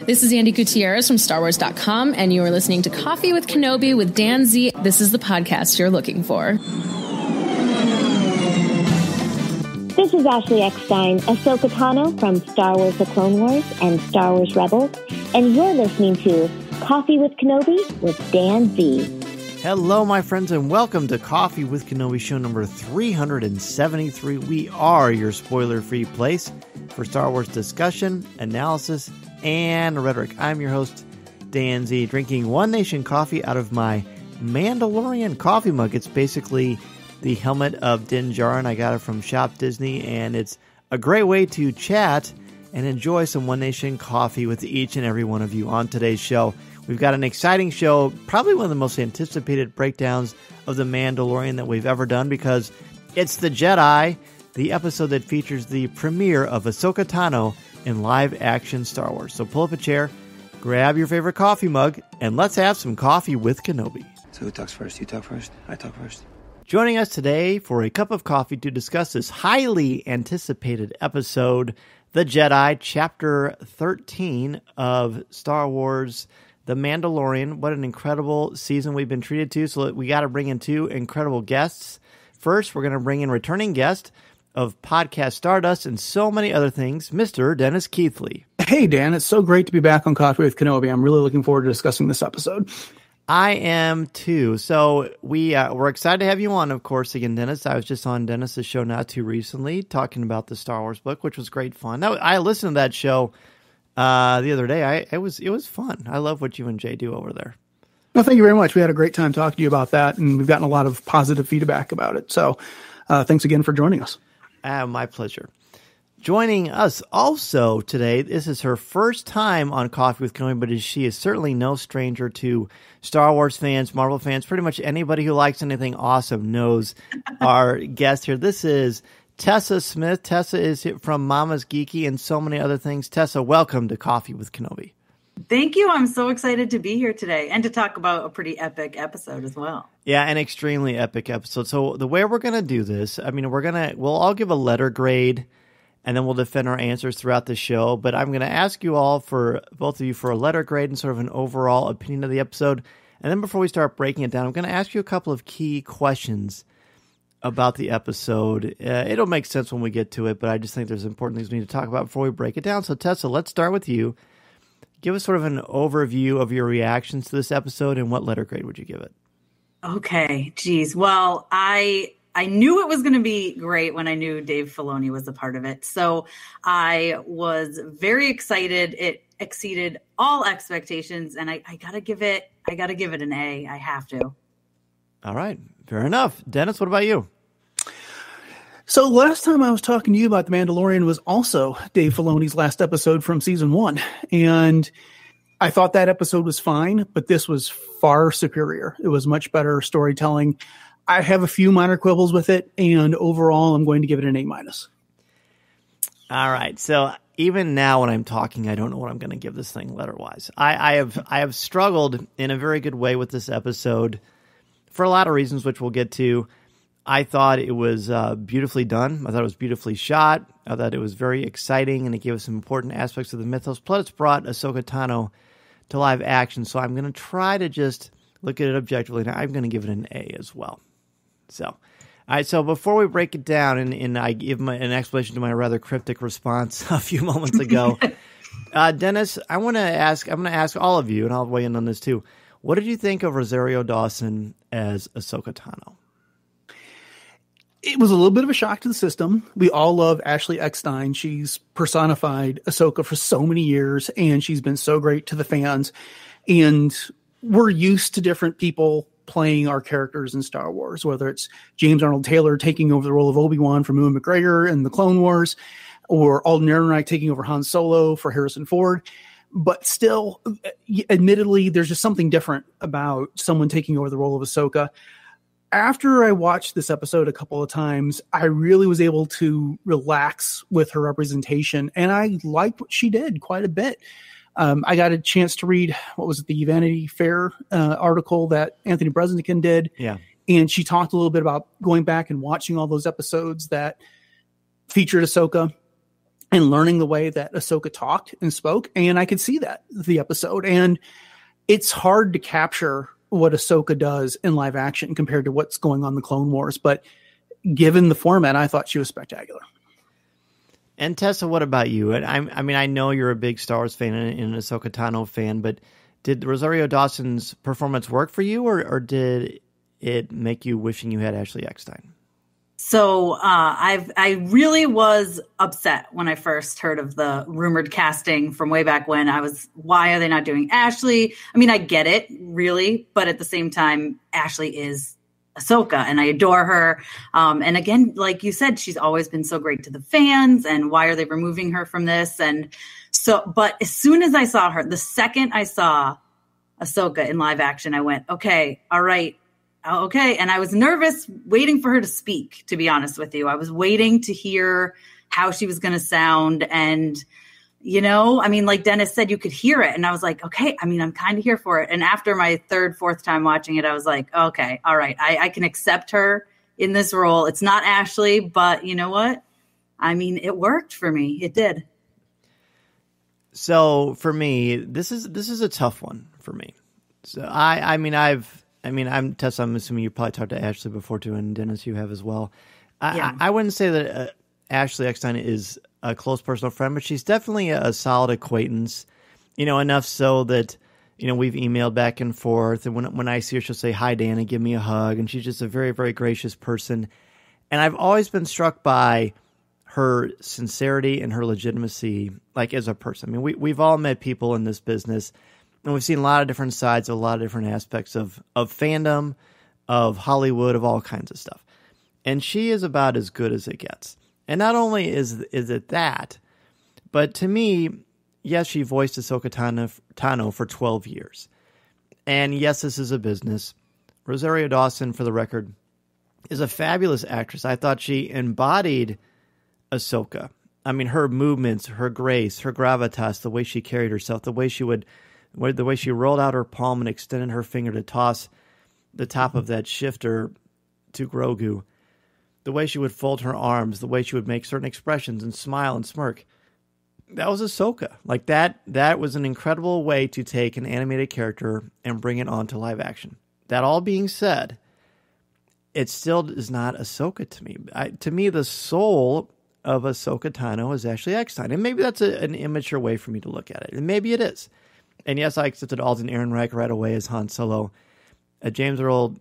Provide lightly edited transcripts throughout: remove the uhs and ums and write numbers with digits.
This is Andy Gutierrez from StarWars.com, and you are listening to Coffee with Kenobi with Dan Z. This is the podcast you're looking for. This is Ashley Eckstein, Ahsoka Tano from Star Wars The Clone Wars and Star Wars Rebels, and you're listening to Coffee with Kenobi with Dan Z. Hello, my friends, and welcome to Coffee with Kenobi, show number 373. We are your spoiler-free place for Star Wars discussion, analysis, and rhetoric. I'm your host, Dan Z, drinking One Nation coffee out of my Mandalorian coffee mug. It's basically the helmet of Din Djarin. I got it from Shop Disney, and it's a great way to chat and enjoy some One Nation coffee with each and every one of you. On today's show, we've got an exciting show, probably one of the most anticipated breakdowns of The Mandalorian that we've ever done, because it's The Jedi, the episode that features the premiere of Ahsoka Tano in live-action Star Wars. So pull up a chair, grab your favorite coffee mug, and let's have some coffee with Kenobi. So who talks first? You talk first? I talk first. Joining us today for a cup of coffee to discuss this highly anticipated episode, The Jedi, Chapter 13 of Star Wars The Mandalorian. What an incredible season we've been treated to. So we got to bring in two incredible guests. First, we're going to bring in returning guest of podcast Stardust and so many other things, Mr. Dennis Keithley. Hey, Dan. It's so great to be back on Coffee with Kenobi. I'm really looking forward to discussing this episode. I am too. So we're excited to have you on, of course, again, Dennis. I was just on Dennis's show not too recently talking about the Star Wars book, which was great fun. I listened to that show the other day. It was fun. I love what you and Jay do over there. Well, thank you very much. We had a great time talking to you about that, and we've gotten a lot of positive feedback about it. So thanks again for joining us. My pleasure. Joining us also today, this is her first time on Coffee with Kenobi, but she is certainly no stranger to Star Wars fans, Marvel fans. Pretty much anybody who likes anything awesome knows our guest here. This is Tessa Smith. Tessa is from Mama's Geeky and so many other things. Tessa, welcome to Coffee with Kenobi. Thank you. I'm so excited to be here today and to talk about a pretty epic episode as well. Yeah, an extremely epic episode. So the way we're going to do this, we'll all give a letter grade, and then we'll defend our answers throughout the show. But I'm going to ask you all, both of you, for a letter grade and sort of an overall opinion of the episode. And then before we start breaking it down, I'm going to ask you a couple of key questions about the episode. It'll make sense when we get to it, but I just think there's important things we need to talk about before we break it down. So Tessa, let's start with you. Give us sort of an overview of your reactions to this episode, and what letter grade would you give it? Okay, geez. Well, I knew it was going to be great when I knew Dave Filoni was a part of it. So I was very excited. It exceeded all expectations, and I gotta give it an A. I have to. All right, fair enough. Dennis, what about you? So last time I was talking to you about The Mandalorian was also Dave Filoni's last episode from season 1. And I thought that episode was fine, but this was far superior. It was much better storytelling. I have a few minor quibbles with it, and overall I'm going to give it an A-. All right. So even now when I'm talking, I don't know what I'm going to give this thing letter-wise. I have struggled in a very good way with this episode for a lot of reasons, which we'll get to. I thought it was beautifully done. I thought it was beautifully shot. I thought it was very exciting, and it gave us some important aspects of the mythos. Plus, it brought Ahsoka Tano to live action. So I'm going to try to just look at it objectively. Now, I'm going to give it an A as well. So, all right. So before we break it down, and I give an explanation to my rather cryptic response a few moments ago, Dennis, I'm going to ask all of you, and I'll weigh in on this too. What did you think of Rosario Dawson as Ahsoka Tano? It was a little bit of a shock to the system. We all love Ashley Eckstein. She's personified Ahsoka for so many years, and she's been so great to the fans. And we're used to different people playing our characters in Star Wars, whether it's James Arnold Taylor taking over the role of Obi-Wan from Ewan McGregor in the Clone Wars, or Alden Ehrenreich taking over Han Solo for Harrison Ford. But still, admittedly, there's just something different about someone taking over the role of Ahsoka. After I watched this episode a couple of times, I really was able to relax with her representation, and I liked what she did quite a bit. I got a chance to read, the Vanity Fair article that Anthony Breznican did. Yeah. And she talked a little bit about going back and watching all those episodes that featured Ahsoka and learning the way that Ahsoka talked and spoke. And I could see that the episode. And it's hard to capture what Ahsoka does in live action compared to what's going on in the Clone Wars. But given the format, I thought she was spectacular. And Tessa, what about you? I mean, I know you're a big Star Wars fan and an Ahsoka Tano fan, but did Rosario Dawson's performance work for you, or did it make you wishing you had Ashley Eckstein? So I really was upset when I first heard of the rumored casting from way back when. Why are they not doing Ashley? I mean, I get it, really, but at the same time, Ashley is Ahsoka, and I adore her. And again, like you said, she's always been so great to the fans, and why are they removing her from this? And so, but as soon as I saw her, the second I saw Ahsoka in live action, I went, okay, all right. Okay. And I was nervous waiting for her to speak, to be honest with you. I was waiting to hear how she was going to sound. And, you know, I mean, like Dennis said, you could hear it. And I was like, okay, I mean, I'm kind of here for it. And after my third, fourth time watching it, I was like, okay, all right, I can accept her in this role. It's not Ashley, but you know what? I mean, it worked for me. It did. So for me, this is a tough one for me. So I'm Tessa. I'm assuming you probably talked to Ashley before too, and Dennis, you have as well. I wouldn't say that Ashley Eckstein is a close personal friend, but she's definitely a solid acquaintance. You know, enough so that we've emailed back and forth, and when I see her, she'll say, "Hi, Dan," and give me a hug, and she's just a very, very gracious person. And I've always been struck by her sincerity and her legitimacy, like as a person. I mean, we've all met people in this business. And we've seen a lot of different sides, a lot of different aspects of fandom, of Hollywood, of all kinds of stuff. And she is about as good as it gets. And not only is it that, but to me, yes, she voiced Ahsoka Tano for 12 years. And yes, this is a business. Rosario Dawson, for the record, is a fabulous actress. I thought she embodied Ahsoka. I mean, her movements, her grace, her gravitas, the way she carried herself, the way she rolled out her palm and extended her finger to toss the top of that shifter to Grogu, the way she would fold her arms, the way she would make certain expressions and smile and smirk. That was Ahsoka. Like that was an incredible way to take an animated character and bring it onto live action. That all being said, it still is not Ahsoka to me. To me, the soul of Ahsoka Tano is Ashley Eckstein. And maybe that's an immature way for me to look at it. And maybe it is. And yes, I accepted Alden Ehrenreich right away as Han Solo. James Earl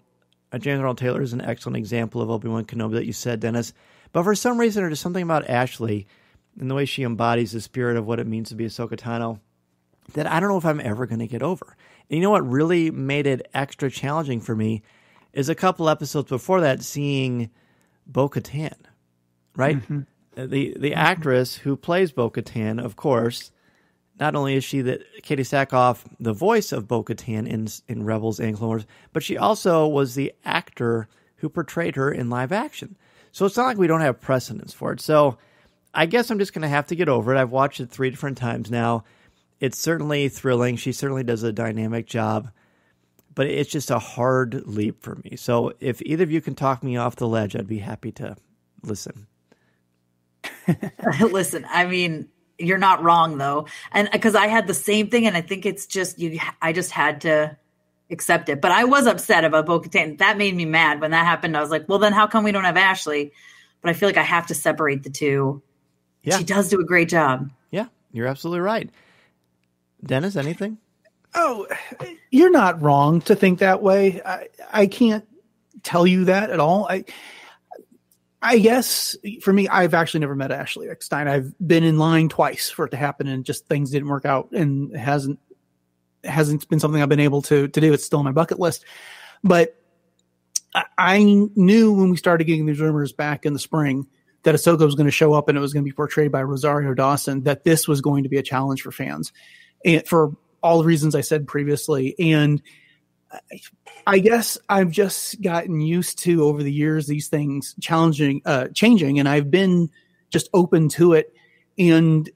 Taylor is an excellent example of Obi-Wan Kenobi that you said, Dennis. But for some reason, there's something about Ashley and the way she embodies the spirit of what it means to be Ahsoka Tano that I don't know if I'm ever going to get over. And you know what really made it extra challenging for me is a couple episodes before that, seeing Bo-Katan, right? Mm-hmm. The actress who plays Bo-Katan, of course. Not only is she Katie Sackhoff, the voice of Bo-Katan in Rebels and Clone Wars, but she also was the actor who portrayed her in live action. So it's not like we don't have precedence for it. So I guess I'm just going to have to get over it. I've watched it 3 different times now. It's certainly thrilling. She certainly does a dynamic job, but it's just a hard leap for me. So if either of you can talk me off the ledge, I'd be happy to listen. Listen, I mean, you're not wrong though. And because I had the same thing, and I think it's just, I just had to accept it. But I was upset about Bo-Katan. That made me mad when that happened. I was like, well, then how come we don't have Ashley? But I feel like I have to separate the two. Yeah. She does do a great job. Yeah, you're absolutely right. Dennis, anything? Oh, you're not wrong to think that way. I can't tell you that at all. I guess for me, I've actually never met Ashley Eckstein. I've been in line twice for it to happen, and just things didn't work out, and it hasn't been something I've been able to do. It's still on my bucket list. But I knew when we started getting these rumors back in the spring that Ahsoka was going to show up and it was going to be portrayed by Rosario Dawson, that this was going to be a challenge for fans, and for all the reasons I said previously. And I guess I've just gotten used to, over the years, these things changing, and I've been just open to it. And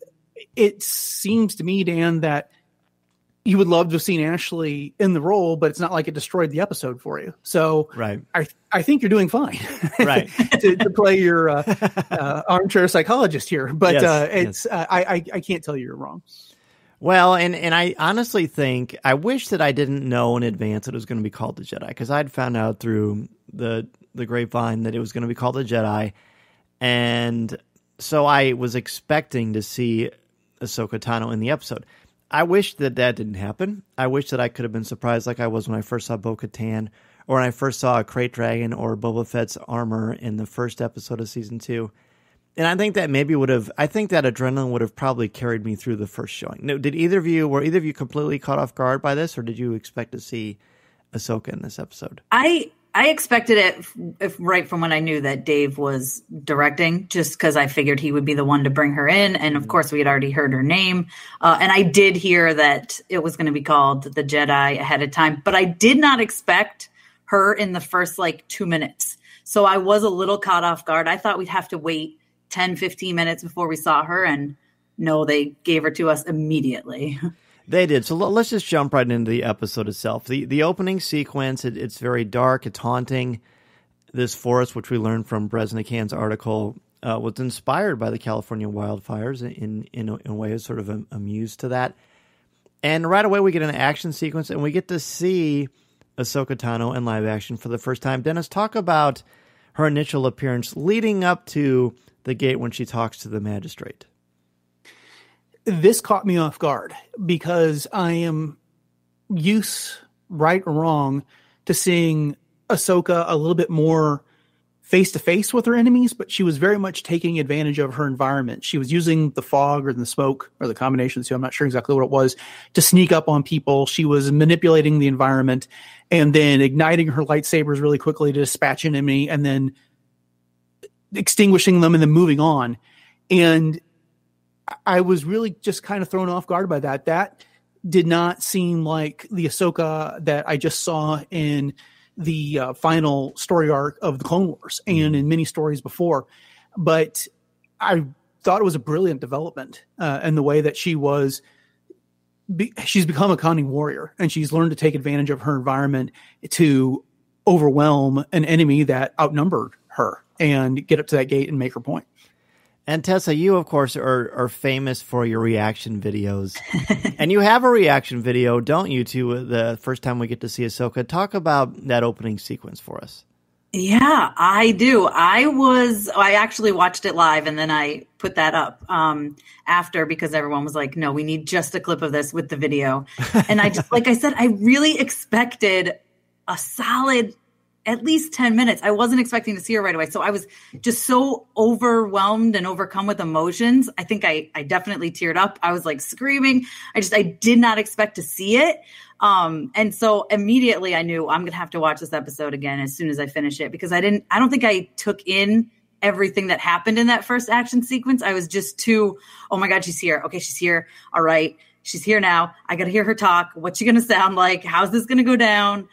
it seems to me, Dan, that you would love to have seen Ashley in the role, but it's not like it destroyed the episode for you. So right. I think you're doing fine, right, to play your armchair psychologist here. But yes. I can't tell you you're wrong. Well, and I honestly think I wish that I didn't know in advance that it was going to be called the Jedi, because I'd found out through the grapevine that it was going to be called the Jedi, and so I was expecting to see Ahsoka Tano in the episode. I wish that didn't happen. I wish that I could have been surprised like I was when I first saw Bo-Katan, or when I first saw a Krayt Dragon or Boba Fett's armor in the first episode of season 2. And I think that I think that adrenaline would have probably carried me through the first showing. Now, were either of you completely caught off guard by this, or did you expect to see Ahsoka in this episode? I expected it right from when I knew that Dave was directing, just because I figured he would be the one to bring her in. And of course, we had already heard her name. And I did hear that it was going to be called the Jedi ahead of time, but I did not expect her in the first 2 minutes. So I was a little caught off guard. I thought we'd have to wait 10, 15 minutes before we saw her. And no, they gave her to us immediately. They did. So let's just jump right into the episode itself. The opening sequence, it's very dark. It's haunting. This forest, which we learned from Breznican's article, was inspired by the California wildfires in a way, sort of amused to that. And right away we get an action sequence, and we get to see Ahsoka Tano in live action for the first time. Dennis, talk about her initial appearance leading up to the gate when she talks to the magistrate. This caught me off guard because I am used, right or wrong, to seeing Ahsoka a little bit more face to face with her enemies, but she was very much taking advantage of her environment. She was using the fog or the smoke or the combination of the two, I'm not sure exactly what it was, to sneak up on people. She was manipulating the environment and then igniting her lightsabers really quickly to dispatch an enemy and then extinguishing them and then moving on. And I was really just kind of thrown off guard by that. That did not seem like the Ahsoka that I just saw in the final story arc of the Clone Wars and in many stories before. But I thought it was a brilliant development in the way that she's become a cunning warrior, and she's learned to take advantage of her environment to overwhelm an enemy that outnumbered her and get up to that gate and make her point. And Tessa, you, of course, are famous for your reaction videos. And you have a reaction video, don't you, to the first time we get to see Ahsoka. Talk about that opening sequence for us. Yeah, I do. I actually watched it live, and then I put that up after, because everyone was like, no, we need just a clip of this with the video. And I just, like I said, I really expected a solid at least 10 minutes. I wasn't expecting to see her right away. So I was just so overwhelmed and overcome with emotions. I think I definitely teared up. I was screaming. I did not expect to see it. And so immediately I knew I'm going to have to watch this episode again as soon as I finish it, because I don't think I took in everything that happened in that first action sequence. I was just too, oh my God, she's here. Okay, she's here. All right. She's here now. I got to hear her talk. What's she going to sound like? How's this going to go down?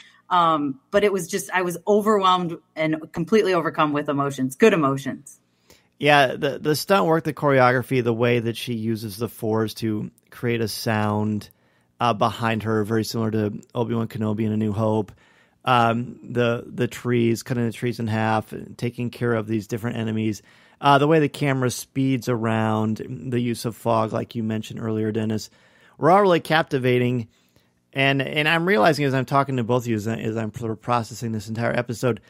But it was just, I was overwhelmed and completely overcome with emotions, good emotions. Yeah, the stunt work, the choreography, the way that she uses the Force to create a sound behind her, very similar to Obi-Wan Kenobi in A New Hope. The trees, cutting the trees in half, taking care of these different enemies. The way the camera speeds around, the use of fog, like you mentioned earlier, Dennis, were all really captivating. And I'm realizing as I'm talking to both of you, as I'm sort of processing this entire episode,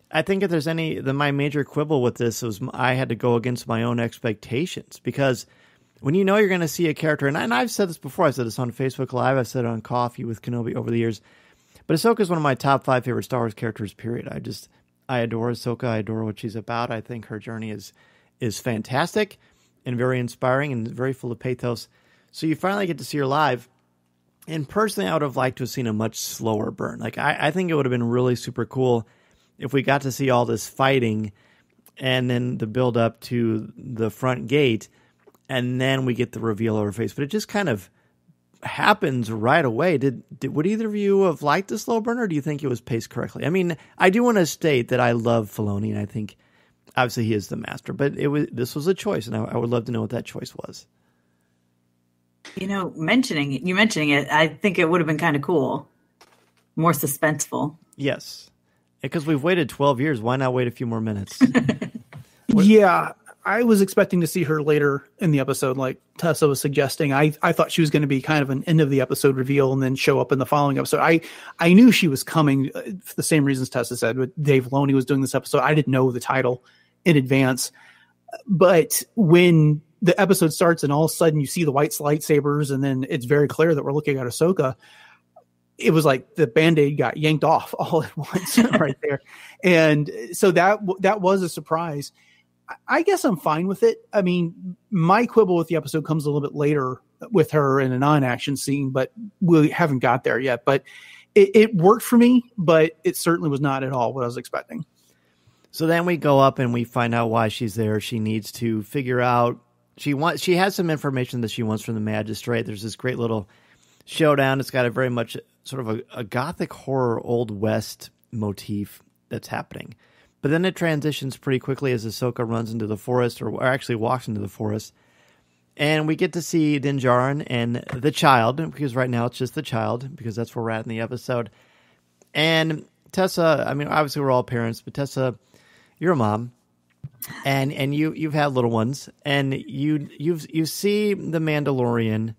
I think if there's my major quibble with this was I had to go against my own expectations, because when you know you're going to see a character, and I've said this before, I said this on Facebook Live, I've said it on Coffee with Kenobi over the years, but Ahsoka is one of my top 5 favorite Star Wars characters, period. I adore Ahsoka. I adore what she's about. I think her journey is fantastic and very inspiring and very full of pathos. So you finally get to see her live. And personally, I would have liked to have seen a much slower burn. I think it would have been really super cool if we got to see all this fighting and then the build up to the front gate, and then we get the reveal of her face. But it just kind of happens right away. Would either of you have liked the slow burn, or do you think it was paced correctly? I mean, I do want to state that I love Filoni, and I think obviously he is the master. But this was a choice, and I would love to know what that choice was. mentioning it, I think it would have been kind of cool. More suspenseful. Yes. Because we've waited 12 years. Why not wait a few more minutes? Yeah. I was expecting to see her later in the episode, like Tessa was suggesting. I thought she was going to be kind of an end of the episode reveal and then show up in the following episode. I knew she was coming for the same reasons Tessa said, but Dave Filoni was doing this episode. I didn't know the title in advance. But when the episode starts and all of a sudden you see the white lightsabers and then it's very clear that we're looking at Ahsoka, it was like the Band-Aid got yanked off all at once right there. And so that was a surprise. I guess I'm fine with it. I mean, my quibble with the episode comes a little bit later with her in a non-action scene, but we haven't got there yet. But it worked for me, but it certainly was not at all what I was expecting. So then we go up and we find out why she's there. She needs to figure out, she has some information that she wants from the magistrate. There's this great little showdown. It's got a very much sort of a gothic horror Old West motif that's happening. But then it transitions pretty quickly as Ahsoka runs into the forest, or actually walks into the forest. And we get to see Din Djarin and the child, because right now it's just the child, because that's where we're at in the episode. And Tessa, I mean, obviously we're all parents, but Tessa, you're a mom, and you've had little ones, and you see the Mandalorian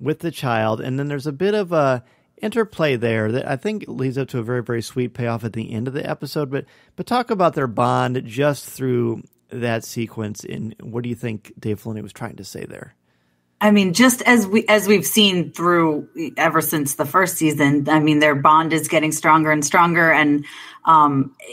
with the child, and then there's a bit of a interplay there that I think leads up to a very, very sweet payoff at the end of the episode. But talk about their bond just through that sequence. And what do you think Dave Filoni was trying to say there? I mean, just as we've seen through ever since the first season, I mean, their bond is getting stronger and stronger. And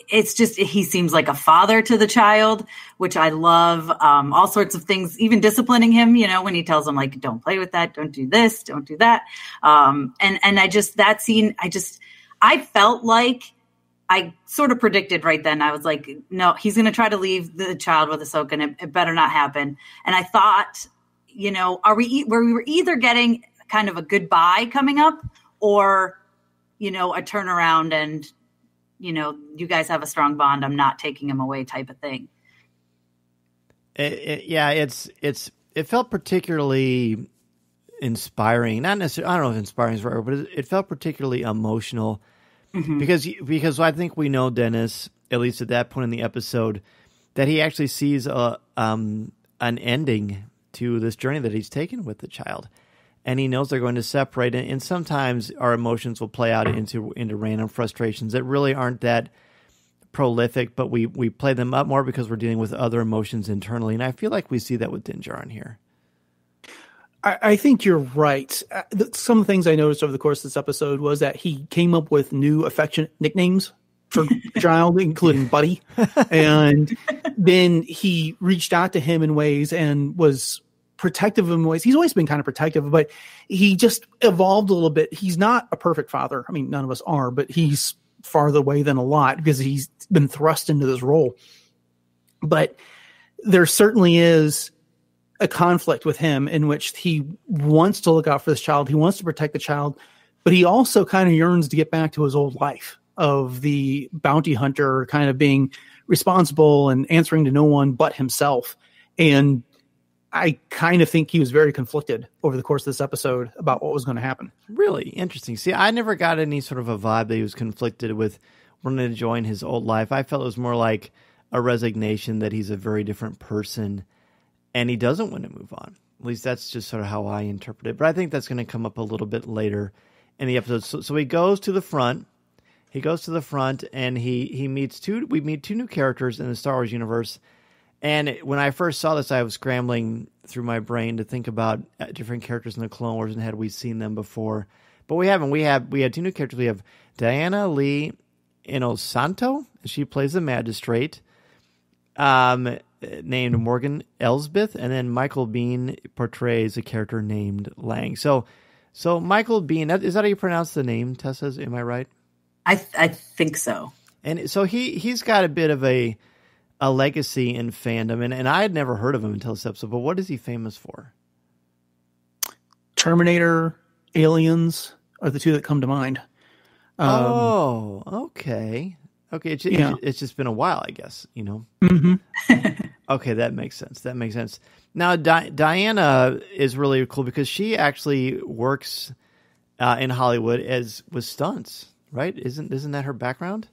it's just, he seems like a father to the child, which I love. All sorts of things, even disciplining him, when he tells him, like, don't play with that, don't do this, don't do that. And I just, that scene, I felt like I sort of predicted right then. I was like, no, he's going to try to leave the child with Ahsoka, and it better not happen. And I thought, we were either getting kind of a goodbye coming up, or, a turnaround and, you guys have a strong bond, I'm not taking him away type of thing. It felt particularly inspiring. Not necessarily, I don't know if inspiring is right, but it felt particularly emotional, because I think we know Dennis, at least at that point in the episode, that he actually sees an ending to this journey that he's taken with the child, and he knows they're going to separate. And sometimes our emotions will play out into random frustrations that really aren't that prolific, but we play them up more because we're dealing with other emotions internally. And I feel like we see that with Din Djarin here. I think you're right. Some of the things I noticed over the course of this episode was that he came up with new affectionate nicknames for the child, including Buddy. And then he reached out to him in ways and was protective in ways. He's always been kind of protective, but he just evolved a little bit. He's not a perfect father. I mean, none of us are, but he's farther away than a lot because he's been thrust into this role. But there certainly is a conflict with him in which he wants to look out for this child. He wants to protect the child, but he also kind of yearns to get back to his old life of the bounty hunter, kind of being responsible and answering to no one but himself. And I kind of think he was very conflicted over the course of this episode about what was going to happen. Really interesting. See, I never got any sort of a vibe that he was conflicted with wanting to join his old life. I felt it was more like a resignation that he's a very different person and he doesn't want to move on. At least that's just sort of how I interpret it. But I think that's going to come up a little bit later in the episode. So he goes to the front. He goes to the front and we meet two new characters in the Star Wars universe. And when I first saw this, I was scrambling through my brain to think about different characters in the Clone Wars and had we seen them before. But we haven't. We had two new characters. We have Diana Lee Inosanto. She plays the magistrate, named Morgan Elsbeth. And then Michael Biehn portrays a character named Lang. So Michael Biehn, is that how you pronounce the name, Tessa? Am I right? I think so. And so he's got a bit of a legacy in fandom, and I had never heard of him until this episode, but what is he famous for? Terminator, Aliens are the two that come to mind. Okay. It's just been a while, I guess, Mm-hmm. Okay, that makes sense. That makes sense. Now, Diana is really cool because she actually works in Hollywood with stunts, right? Isn't that her background?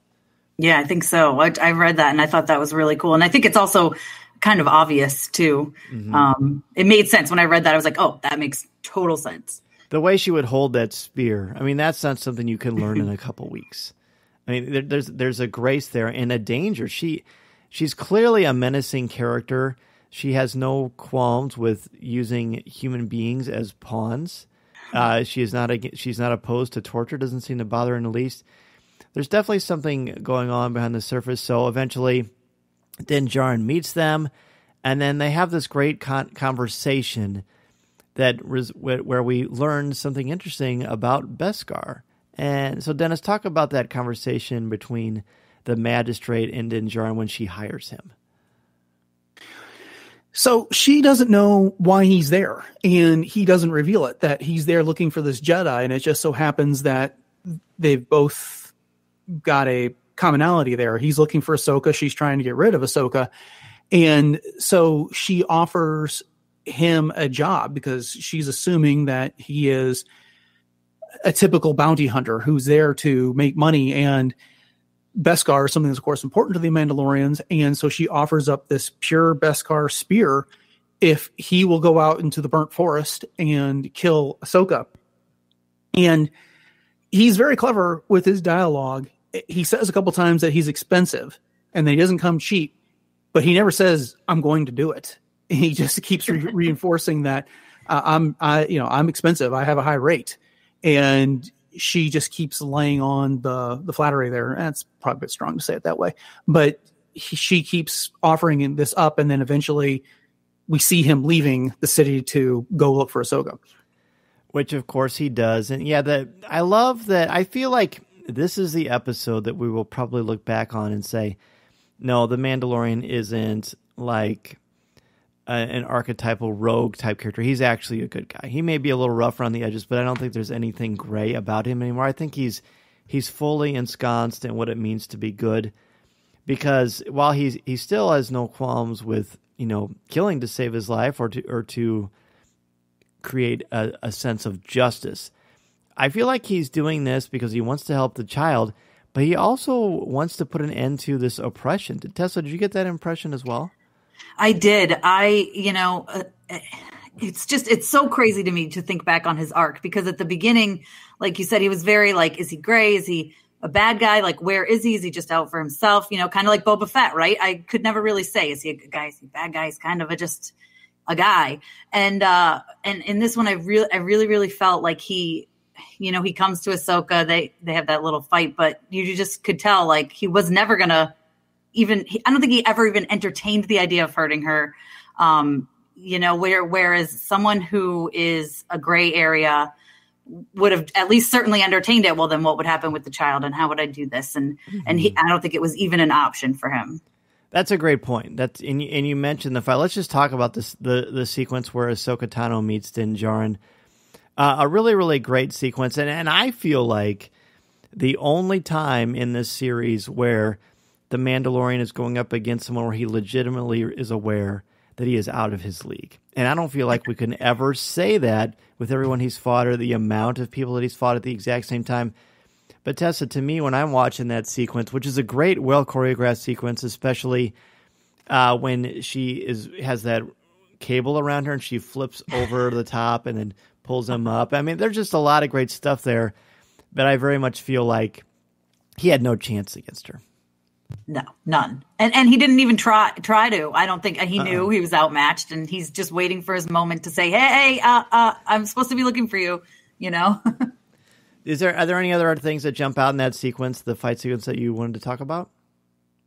Yeah, I think so. I read that and I thought that was really cool. And I think it's also kind of obvious too. Mm-hmm. It made sense when I read that. I was like, oh, that makes total sense. The way she would hold that spear, I mean, that's not something you can learn in a couple weeks. I mean, there's a grace there and a danger. She's clearly a menacing character. She has no qualms with using human beings as pawns. She's not opposed to torture. Doesn't seem to bother her in the least. There's definitely something going on behind the surface. So eventually, Din Djarin meets them, and then they have this great conversation where we learn something interesting about Beskar. And so, Dennis, talk about that conversation between the magistrate and Din Djarin when she hires him. So she doesn't know why he's there, and he doesn't reveal it, that he's there looking for this Jedi, and it just so happens that they've both got a commonality there. He's looking for Ahsoka. She's trying to get rid of Ahsoka. And so she offers him a job because she's assuming that he is a typical bounty hunter who's there to make money, and Beskar is something that's of course important to the Mandalorians. And so she offers up this pure Beskar spear if he will go out into the burnt forest and kill Ahsoka. And he's very clever with his dialogue. He says a couple times that he's expensive and that he doesn't come cheap, but he never says, I'm going to do it. He just keeps reinforcing that I'm expensive. I have a high rate. And she just keeps laying on the flattery there. That's probably a bit strong to say it that way, but she keeps offering this up. And then eventually we see him leaving the city to go look for Ahsoka. Which of course he does. And yeah, I love that. I feel like this is the episode that we will probably look back on and say, no, the Mandalorian isn't like an archetypal rogue type character. He's actually a good guy. He may be a little rough around the edges, but I don't think there's anything gray about him anymore. I think he's fully ensconced in what it means to be good, because while he still has no qualms with, killing to save his life or to create a sense of justice. I feel like he's doing this because he wants to help the child, but he also wants to put an end to this oppression. Tessa, did you get that impression as well? I did. It's so crazy to me to think back on his arc, because at the beginning, like you said, he was very like, is he gray? Is he a bad guy? Like, where is he? Is he just out for himself? Kind of like Boba Fett, right? I could never really say, is he a good guy? Is he a bad guy? He's kind of just a guy. And in this one, I really felt like he comes to Ahsoka. They have that little fight, but you just could tell like he was never going to I don't think he ever even entertained the idea of hurting her. Whereas someone who is a gray area would have at least certainly entertained it. Well, then what would happen with the child and how would I do this? And I don't think it was even an option for him. That's a great point. And you mentioned the fight. Let's just talk about this, the sequence where Ahsoka Tano meets Din Djarin. A really, really great sequence. And I feel like the only time in this series where the Mandalorian is going up against someone where he legitimately is aware that he is out of his league. And I don't feel like we can ever say that with everyone he's fought or the amount of people that he's fought at the exact same time. But Tessa, to me, when I'm watching that sequence, which is a great, well-choreographed sequence, especially when she has that cable around her and she flips over the top and then pulls him up. I mean, there's just a lot of great stuff there, but I very much feel like he had no chance against her. No, none. And he didn't even try to. I don't think he knew he was outmatched, and he's just waiting for his moment to say, hey, I'm supposed to be looking for you, Are there any other things that jump out in that sequence, the fight sequence, that you wanted to talk about?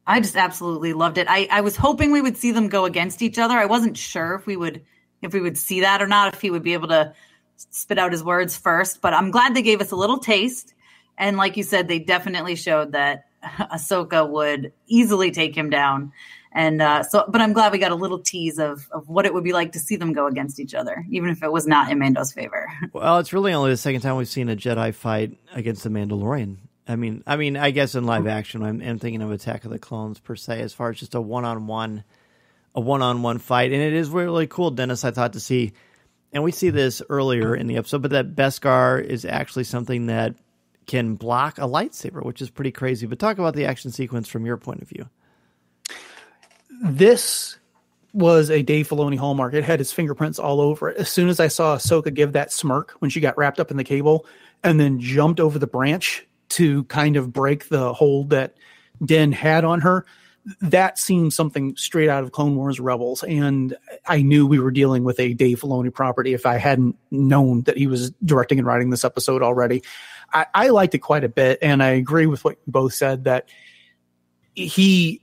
I just absolutely loved it. I was hoping we would see them go against each other. I wasn't sure if we would see that or not, if he would be able to spit out his words first, but I'm glad they gave us a little taste. And like you said, they definitely showed that Ahsoka would easily take him down. And but I'm glad we got a little tease of what it would be like to see them go against each other, even if it was not in Mando's favor. Well, it's really only the second time we've seen a Jedi fight against the Mandalorian. I mean, I guess in live action, I'm thinking of Attack of the Clones per se, as far as just a one-on-one a one-on-one fight. And it is really cool, Dennis, I thought, to see, and we see this earlier in the episode, but that Beskar is actually something that can block a lightsaber, which is pretty crazy. But talk about the action sequence from your point of view. This was a Dave Filoni hallmark. It had his fingerprints all over it. As soon as I saw Ahsoka give that smirk when she got wrapped up in the cable and then jumped over the branch to kind of break the hold that Din had on her, that seemed something straight out of Clone Wars Rebels. And I knew we were dealing with a Dave Filoni property if I hadn't known that he was directing and writing this episode already. I liked it quite a bit. And I agree with what you both said, that he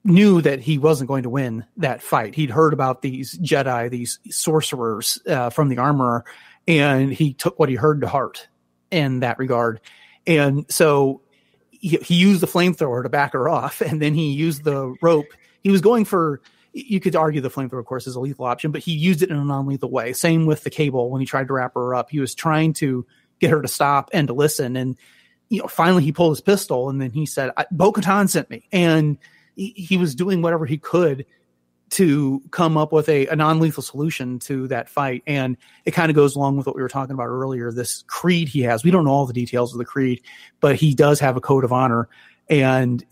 knew that he wasn't going to win that fight. He'd heard about these Jedi, these sorcerers from the Armorer, and he took what he heard to heart in that regard. And so he used the flamethrower to back her off, and then he used the rope. He was going for, you could argue the flamethrower, of course, is a lethal option, but he used it in a non-lethal way. Same with the cable when he tried to wrap her up. He was trying to get her to stop and to listen. And, finally he pulled his pistol, and then he said, Bo-Katan sent me. And he was doing whatever he could to come up with a non-lethal solution to that fight. And it kind of goes along with what we were talking about earlier, this creed he has. We don't know all the details of the creed, but he does have a code of honor, and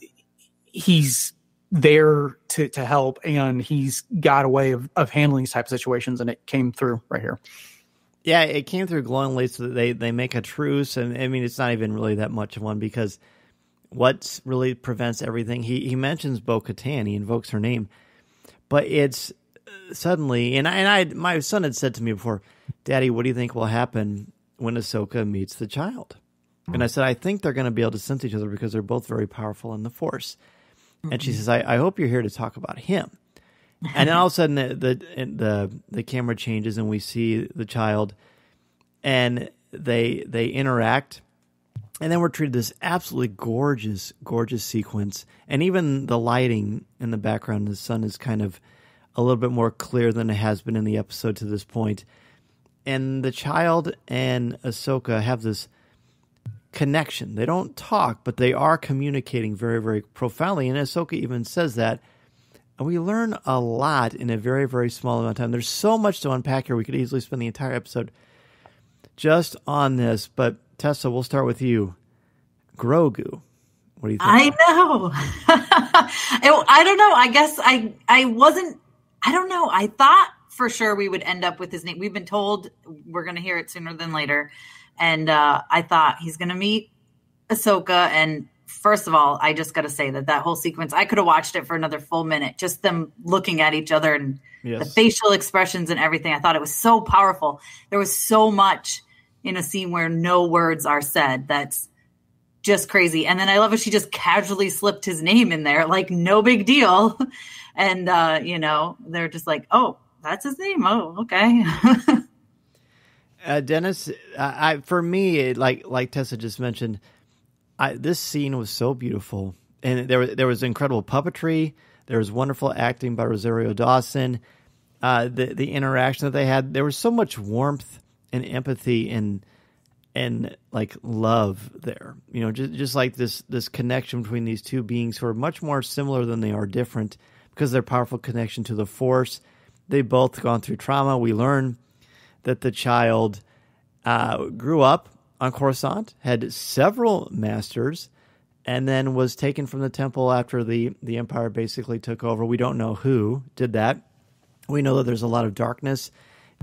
he's there to help, and he's got a way of handling these type of situations, and it came through right here. Yeah, it came through glowingly, so that they make a truce, and I mean, it's not even really that much of one, because what really prevents everything, he mentions Bo-Katan, he invokes her name, but it's suddenly, and my son had said to me before, Daddy, what do you think will happen when Ahsoka meets the child? And I said, I think they're going to be able to sense each other because they're both very powerful in the Force. And she says, I hope you're here to talk about him. And then all of a sudden the camera changes and we see the child, and they interact. And then we're treated this absolutely gorgeous, gorgeous sequence. And even the lighting in the background, the sun is kind of a little bit more clear than it has been in the episode to this point. And the child and Ahsoka have this connection. They don't talk, but they are communicating very, very profoundly. And Ahsoka even says that. And we learn a lot in a very, very small amount of time. There's so much to unpack here. We could easily spend the entire episode just on this, but Tessa, we'll start with you. Grogu. What do you think? I know. I don't know. I guess I wasn't, I don't know. I thought for sure we would end up with his name. We've been told we're going to hear it sooner than later. And I thought he's going to meet Ahsoka. And first of all, I just got to say that whole sequence, I could have watched it for another full minute. Just them looking at each other and the facial expressions and everything. I thought it was so powerful. There was so much in a scene where no words are said. That's just crazy. And then I love how she just casually slipped his name in there, like no big deal. And, they're just like, oh, that's his name. Oh, okay. Dennis, for me, like Tessa just mentioned, this scene was so beautiful. And there was incredible puppetry. There was wonderful acting by Rosario Dawson. The interaction that they had, there was so much warmth and empathy and like love there, just like this connection between these two beings who are much more similar than they are different because of their powerful connection to the Force. They've both gone through trauma. We learn that the child grew up on Coruscant, had several masters, and then was taken from the temple after the Empire basically took over. We don't know who did that. We know that there's a lot of darkness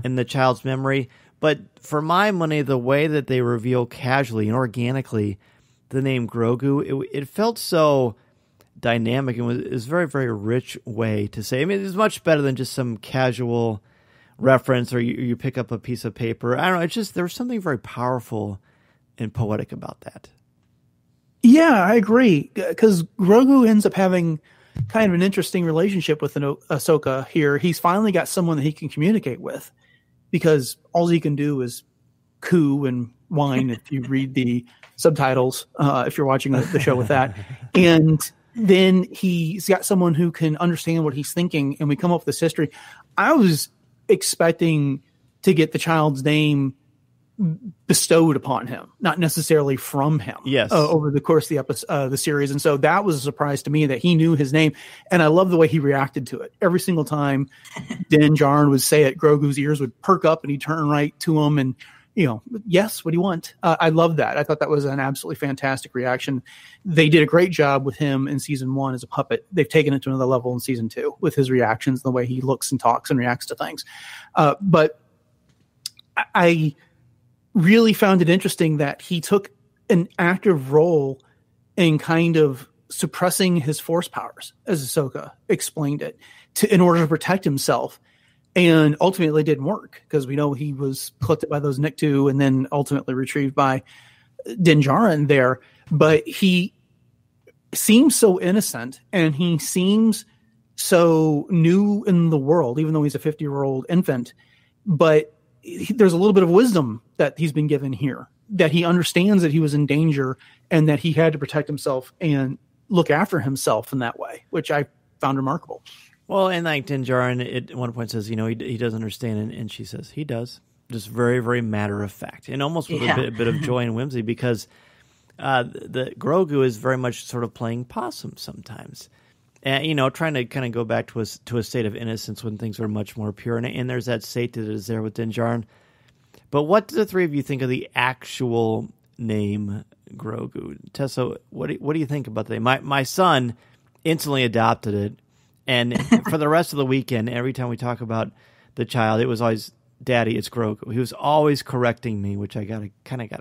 in the child's memory. But for my money, the way that they reveal casually and organically the name Grogu, it felt so dynamic and was a very, very rich way to say. I mean, it's much better than just some casual reference or you pick up a piece of paper. I don't know. It's just there was something very powerful and poetic about that. Yeah, I agree. Because Grogu ends up having kind of an interesting relationship with Ahsoka here. He's finally got someone that he can communicate with. Because all he can do is coo and whine if you read the subtitles, if you're watching the show with that. And then he's got someone who can understand what he's thinking, and we come up with this history. I was expecting to get the child's name bestowed upon him, not necessarily from him. Yes. Over the course of the episode, the series. And so that was a surprise to me that he knew his name. And I love the way he reacted to it. Every single time Din Djarin would say it, Grogu's ears would perk up and he'd turn right to him and, yes, what do you want? I love that. I thought that was an absolutely fantastic reaction. They did a great job with him in season 1 as a puppet. They've taken it to another level in season 2 with his reactions, the way he looks and talks and reacts to things. But I really found it interesting that he took an active role in kind of suppressing his force powers, as Ahsoka explained it, in order to protect himself. And ultimately it didn't work because we know he was collected by those Nikto and then ultimately retrieved by Din Djarin there. But he seems so innocent and he seems so new in the world, even though he's a 50-year-old infant. But there's a little bit of wisdom that he's been given here, that he understands that he was in danger and that he had to protect himself and look after himself in that way, which I found remarkable. Well, and like Din Djarin at one point says, he doesn't understand. And she says, he does. Just very, very matter of fact. And almost with a bit of joy and whimsy because the Grogu is very much sort of playing possum sometimes. And, trying to kind of go back to a state of innocence when things are much more pure. And there's that state that is there with Din Djarin. But what do the three of you think of the actual name Grogu? Tessa, what do you think about the name? My son instantly adopted it. And for the rest of the weekend, every time we talk about the child, it was always, Daddy, it's Grogu. He was always correcting me, which I got a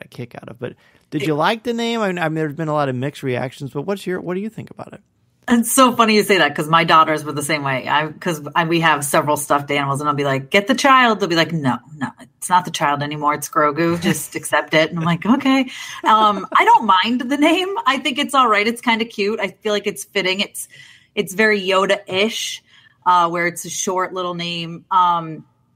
kick out of. But did you like the name? I mean, there's been a lot of mixed reactions, but what do you think about it? It's so funny you say that because my daughters were the same way. We have several stuffed animals, and I'll be like, "Get the child." They'll be like, "No, it's not the child anymore. It's Grogu. Just accept it." And I'm like, "Okay." I don't mind the name. I think it's all right. It's kind of cute. I feel like it's fitting. It's very Yoda-ish, where it's a short little name.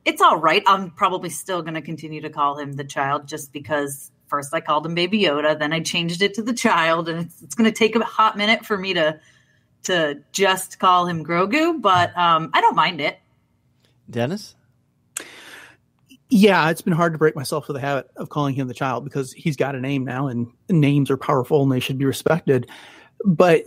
It's all right. I'm probably still going to continue to call him the child just because first I called him Baby Yoda, then I changed it to the child, and it's going to take a hot minute for me to just call him Grogu, but I don't mind it. Dennis? Yeah, it's been hard to break myself to the habit of calling him the child because he's got a name now and names are powerful and they should be respected. But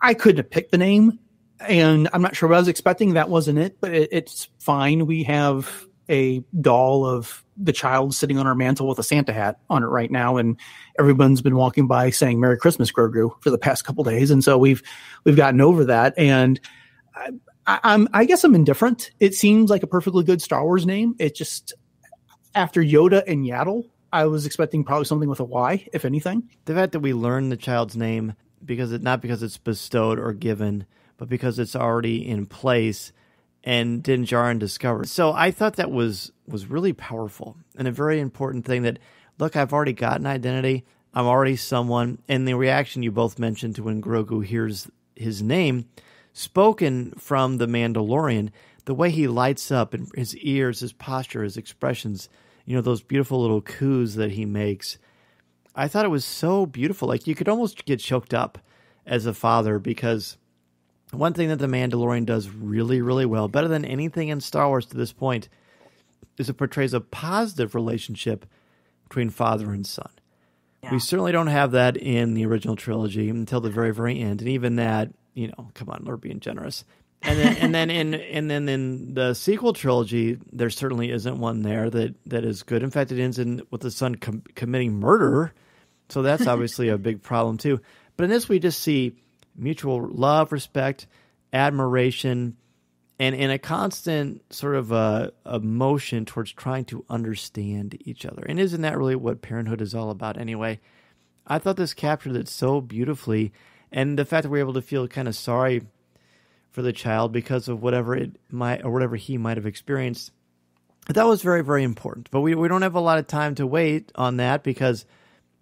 I couldn't have picked the name and I'm not sure what I was expecting. That wasn't it, but it's fine. We have a doll of the child sitting on our mantle with a Santa hat on it right now. And everyone's been walking by saying Merry Christmas, Grogu, for the past couple days. And so we've gotten over that. And I guess I'm indifferent. It seems like a perfectly good Star Wars name. It just, after Yoda and Yaddle, I was expecting probably something with a Y, if anything. The fact that we learn the child's name not because it's bestowed or given, but because it's already in place and Din Djarin discovered. So I thought that was really powerful and a very important thing that, look, I've already got an identity. I'm already someone. And the reaction you both mentioned to when Grogu hears his name spoken from the Mandalorian, the way he lights up and his ears, his posture, his expressions, those beautiful little coos that he makes. I thought it was so beautiful. Like you could almost get choked up as a father because one thing that the Mandalorian does really, really well, better than anything in Star Wars to this point, is it portrays a positive relationship between father and son. Yeah. We certainly don't have that in the original trilogy until the very, very end. And even that, come on, we're being generous. And then in the sequel trilogy, there certainly isn't one there that is good. In fact, it ends with the son committing murder. So that's obviously a big problem too. But in this, we just see mutual love, respect, admiration, and in a constant sort of a motion towards trying to understand each other. And isn't that really what parenthood is all about anyway? I thought this captured it so beautifully. And the fact that we're able to feel kind of sorry for the child because of whatever he might have experienced, that was very, very important. But we don't have a lot of time to wait on that because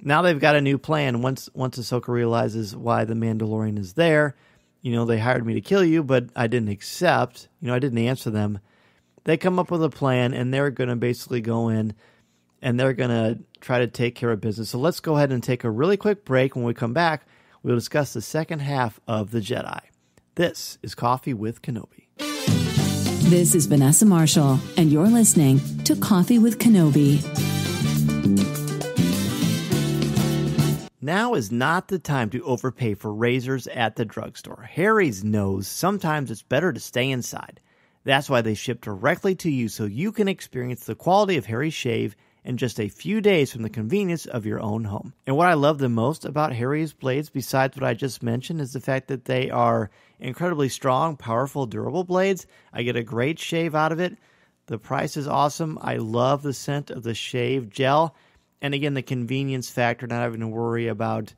now they've got a new plan. Once Ahsoka realizes why the Mandalorian is there, they hired me to kill you, but I didn't accept. I didn't answer them. They come up with a plan, and they're going to basically go in, and they're going to try to take care of business. So let's go ahead and take a really quick break. When we come back, we'll discuss the second half of The Jedi. This is Coffee with Kenobi. This is Vanessa Marshall, and you're listening to Coffee with Kenobi. Now is not the time to overpay for razors at the drugstore. Harry's knows sometimes it's better to stay inside. That's why they ship directly to you so you can experience the quality of Harry's shave in just a few days from the convenience of your own home. And what I love the most about Harry's blades, besides what I just mentioned, is the fact that they are incredibly strong, powerful, durable blades. I get a great shave out of it. The price is awesome. I love the scent of the shave gel. And again, the convenience factor, not having to worry about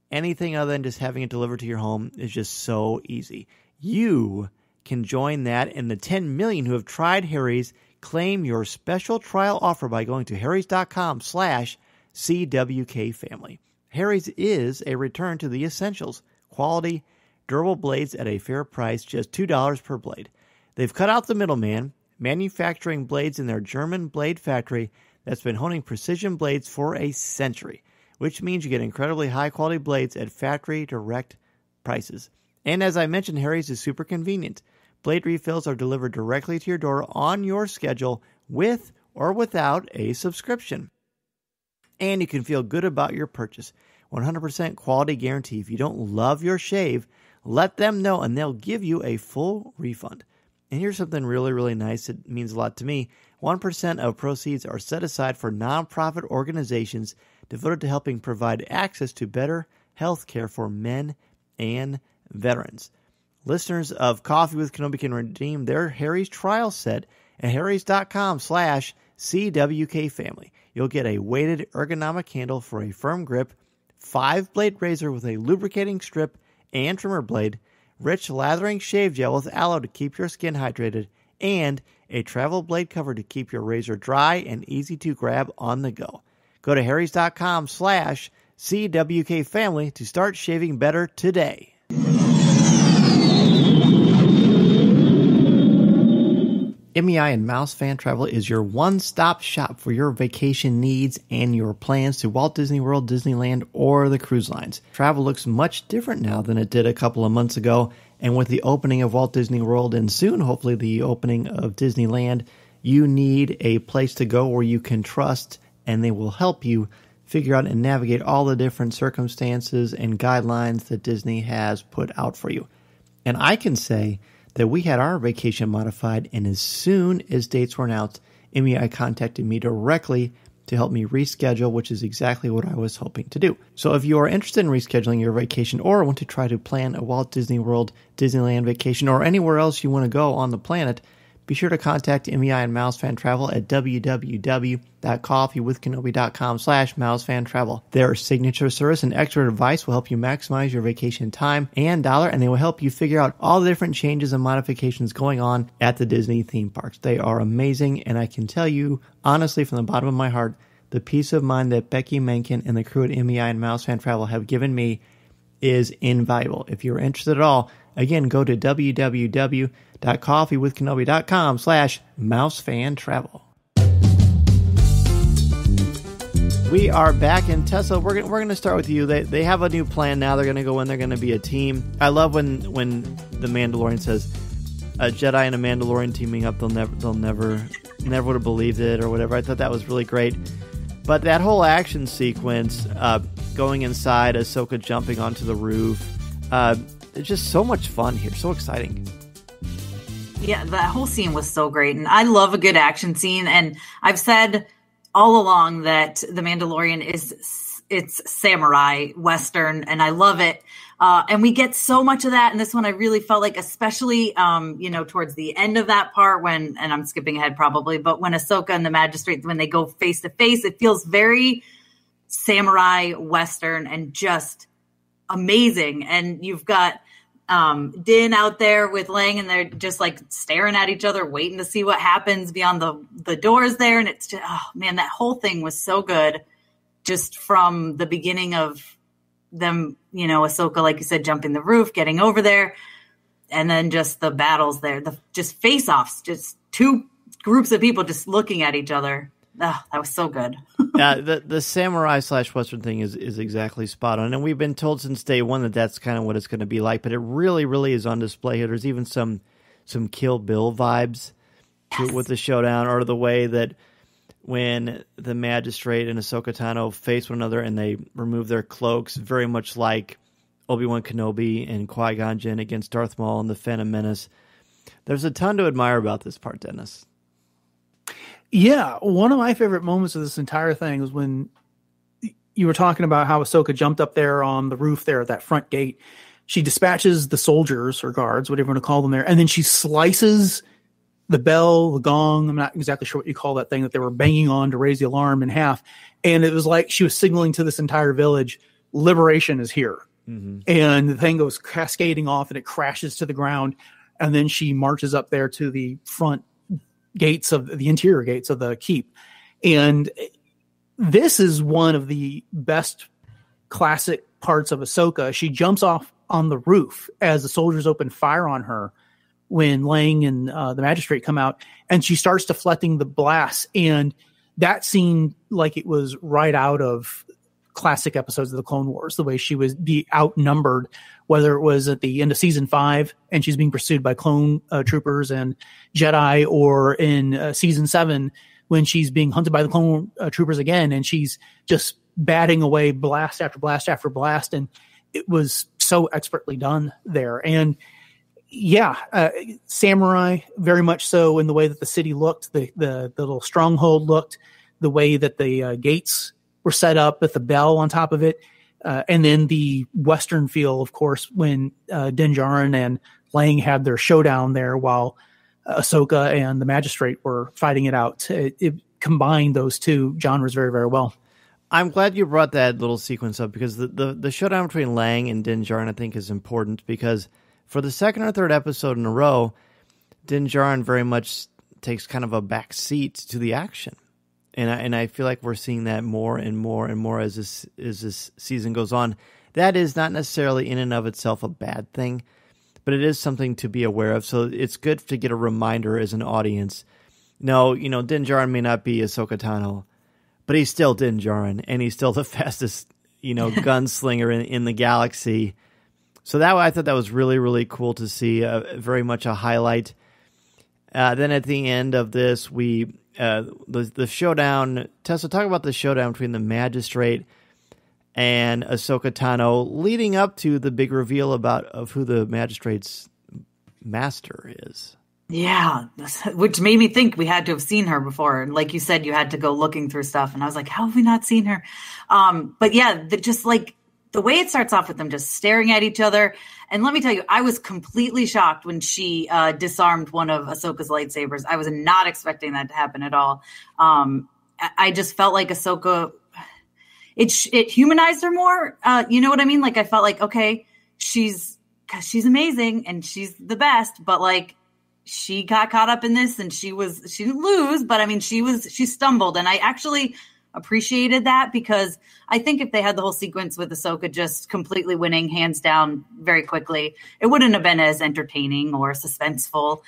anything other than just having it delivered to your home, is just so easy. You can join that, and the 10 million who have tried Harry's claim your special trial offer by going to harrys.com/CWK family. Harry's is a return to the essentials. Quality, durable blades at a fair price, just $2 per blade. They've cut out the middleman, manufacturing blades in their German blade factory that's been honing precision blades for a century, which means you get incredibly high-quality blades at factory-direct prices. And as I mentioned, Harry's is super convenient. Blade refills are delivered directly to your door on your schedule with or without a subscription. And you can feel good about your purchase. 100% quality guarantee. If you don't love your shave, let them know and they'll give you a full refund. And here's something really, really nice. It means a lot to me. 1% of proceeds are set aside for nonprofit organizations devoted to helping provide access to better health care for men and veterans. Listeners of Coffee with Kenobi can redeem their Harry's trial set at harrys.com/CWK family. You'll get a weighted ergonomic handle for a firm grip, 5-blade razor with a lubricating strip and trimmer blade, rich lathering shave gel with aloe to keep your skin hydrated, and a travel blade cover to keep your razor dry and easy to grab on the go. Go to harrys.com/CWK family to start shaving better today. MEI and Mouse Fan Travel is your one-stop shop for your vacation needs and your plans to Walt Disney World, Disneyland, or the cruise lines. Travel looks much different now than it did a couple of months ago, and with the opening of Walt Disney World and soon, hopefully, the opening of Disneyland, you need a place to go where you can trust, and they will help you figure out and navigate all the different circumstances and guidelines that Disney has put out for you. And I can say that we had our vacation modified, and as soon as dates were announced, MEI contacted me directly to help me reschedule, which is exactly what I was hoping to do. So if you are interested in rescheduling your vacation or want to try to plan a Walt Disney World, Disneyland vacation, or anywhere else you want to go on the planet, be sure to contact MEI and Mouse Fan Travel at www.coffeewithkenobi.com/mousefantravel. Their signature service and expert advice will help you maximize your vacation time and dollar, and they will help you figure out all the different changes and modifications going on at the Disney theme parks. They are amazing, and I can tell you, honestly, from the bottom of my heart, the peace of mind that Becky Menken and the crew at MEI and Mouse Fan Travel have given me is invaluable. If you're interested at all, again, go to www.coffeewithkenobi.com/mousefantravel. We are back, and Tessa, we're going to start with you. They have a new plan now. They're going to go in. They're going to be a team. I love when the Mandalorian says a Jedi and a Mandalorian teaming up. They'll never would have believed it or whatever. I thought that was really great. But that whole action sequence, going inside, Ahsoka jumping onto the roof, it's just so much fun here. So exciting. Yeah, that whole scene was so great. And I love a good action scene. And I've said all along that The Mandalorian it's samurai Western, and I love it. And we get so much of that in this one. I really felt like, especially, towards the end of that part and I'm skipping ahead probably, but when Ahsoka and the magistrate, when they go face to face, it feels very samurai Western and just amazing. And you've got Din out there with Lang, and they're just like staring at each other, waiting to see what happens beyond the doors there. And it's just, oh man, that whole thing was so good. Just from the beginning of them, Ahsoka, like you said, jumping the roof, getting over there, and then just the battles there, just face-offs, just two groups of people just looking at each other. Oh, that was so good. Yeah, the samurai / Western thing is exactly spot on. And we've been told since day one that that's kind of what it's going to be like. But it really, really is on display here. There's even some some Kill Bill vibes with the showdown, or the way that when the magistrate and Ahsoka Tano face one another and they remove their cloaks, very much like Obi-Wan Kenobi and Qui-Gon Jinn against Darth Maul and the Phantom Menace. There's a ton to admire about this part, Dennis. Yeah, one of my favorite moments of this entire thing was when you were talking about how Ahsoka jumped up there on the roof there at that front gate. She dispatches the soldiers or guards, whatever you want to call them there, and then she slices the bell, the gong, I'm not exactly sure what you call that thing that they were banging on to raise the alarm, in half. And it was like she was signaling to this entire village, liberation is here. Mm-hmm. And the thing goes cascading off and it crashes to the ground. And then she marches up there to the front gates of the interior gates of the keep. And this is one of the best classic parts of Ahsoka. She jumps off on the roof as the soldiers open fire on her when Lang and the magistrate come out, and she starts deflecting the blasts. And that seemed like it was right out of classic episodes of the Clone Wars, the way she was be outnumbered, whether it was at the end of season 5 and she's being pursued by clone troopers and Jedi, or in season 7 when she's being hunted by the clone troopers again, and she's just batting away blast after blast after blast. And it was so expertly done there. And yeah, samurai, very much so, in the way that the city looked, the little stronghold looked, the way that the gates were set up with the bell on top of it. And then the Western feel, of course, when Din Djarin and Lang had their showdown there while Ahsoka and the magistrate were fighting it out. It combined those two genres very, very well. I'm glad you brought that little sequence up, because the showdown between Lang and Din Djarin, I think, is important, because for the second or third episode in a row, Din Djarin very much takes kind of a back seat to the action. And I feel like we're seeing that more and more and more as this season goes on. That is not necessarily in and of itself a bad thing, but it is something to be aware of. So it's good to get a reminder as an audience. No, Din Djarin may not be Ahsoka Tano, but he's still Din Djarin, and he's still the fastest, gunslinger in the galaxy. So I thought that was really, really cool to see, very much a highlight. Then at the end of this, the showdown. Tessa, talk about the showdown between the magistrate and Ahsoka Tano, leading up to the big reveal of who the magistrate's master is. Yeah, which made me think we had to have seen her before. And like you said, you had to go looking through stuff, and I was like, how have we not seen her? But yeah, just like the way it starts off with them just staring at each other. And let me tell you, I was completely shocked when she disarmed one of Ahsoka's lightsabers. I was not expecting that to happen at all. I just felt like Ahsoka, it humanized her more. You know what I mean? Like, I felt like, okay, she's amazing and she's the best, but like, she got caught up in this and she didn't lose, but I mean, she stumbled. And I actually appreciated that, because I think if they had the whole sequence with Ahsoka just completely winning hands down very quickly, it wouldn't have been as entertaining or suspenseful.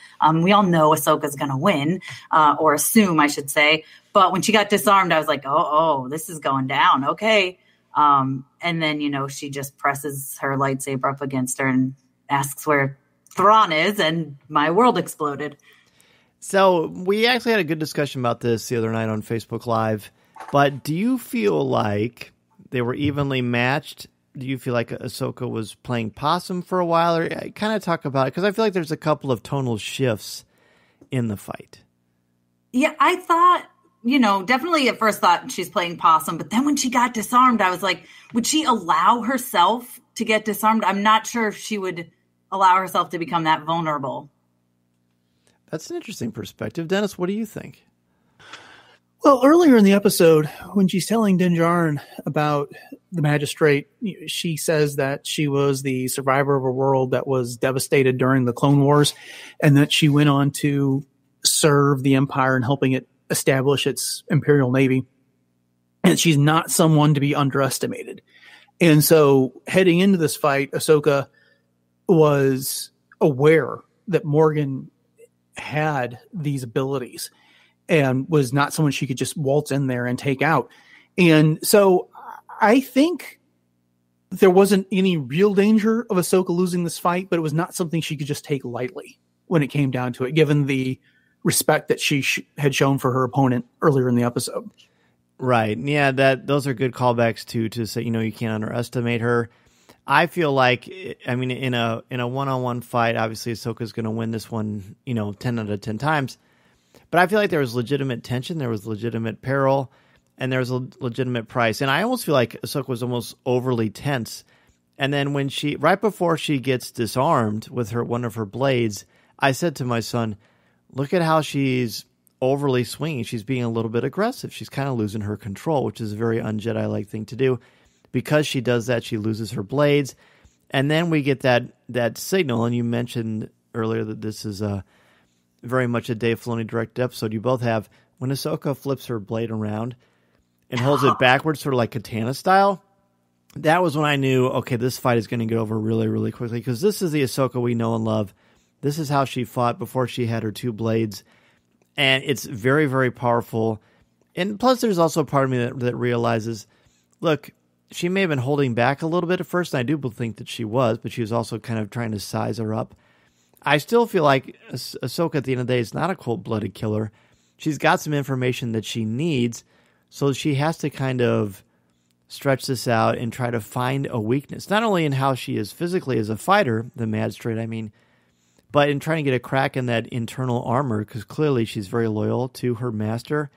We all know Ahsoka's going to win, or assume, I should say. But when she got disarmed, I was like, oh, this is going down. Okay. And then, she just presses her lightsaber up against her and asks where Thrawn is, and my world exploded. So we actually had a good discussion about this the other night on Facebook Live. But do you feel like they were evenly matched? Do you feel like Ahsoka was playing possum for a while? Or kind of talk about it, because I feel like there's a couple of tonal shifts in the fight. Yeah, I thought, definitely at first thought she's playing possum. But then when she got disarmed, I was like, would she allow herself to get disarmed? I'm not sure if she would allow herself to become that vulnerable. That's an interesting perspective. Dennis, what do you think? Well, earlier in the episode, when she's telling Din Djarin about the magistrate, she says that she was the survivor of a world that was devastated during the Clone Wars, and that she went on to serve the Empire in helping it establish its Imperial Navy. And she's not someone to be underestimated. And so heading into this fight, Ahsoka was aware that Morgan had these abilities and was not someone she could just waltz in there and take out. And so I think there wasn't any real danger of Ahsoka losing this fight, but it was not something she could just take lightly. when it came down to it, given the respect that she had shown for her opponent earlier in the episode. Right. Yeah, those are good callbacks to say, you can't underestimate her. I feel like, I mean, in a one-on-one fight, obviously Ahsoka's going to win this one, 10 out of 10 times. But I feel like there was legitimate tension, there was legitimate peril, and there was a legitimate price. And I almost feel like Ahsoka was almost overly tense. And then when right before she gets disarmed with one of her blades, I said to my son, look at how she's overly swinging. She's being a little bit aggressive. She's kind of losing her control, which is a very un-Jedi-like thing to do. Because she does that, she loses her blades. And then we get that signal, and you mentioned earlier that this is very much a Dave Filoni directed episode. You both have, when Ahsoka flips her blade around and holds it backwards, sort of like katana style, that was when I knew, okay, this fight is going to get over really, really quickly, because this is the Ahsoka we know and love. This is how she fought before she had her two blades. And it's very, very powerful. And plus, there's also a part of me that realizes, look, she may have been holding back a little bit at first, and I do think that she was, but she was also kind of trying to size her up. I still feel like Ahsoka, at the end of the day, is not a cold-blooded killer. She's got some information that she needs, so she has to kind of stretch this out and try to find a weakness, not only in how she is physically as a fighter, the magistrate, I mean, but in trying to get a crack in that internal armor, because clearly she's very loyal to her master.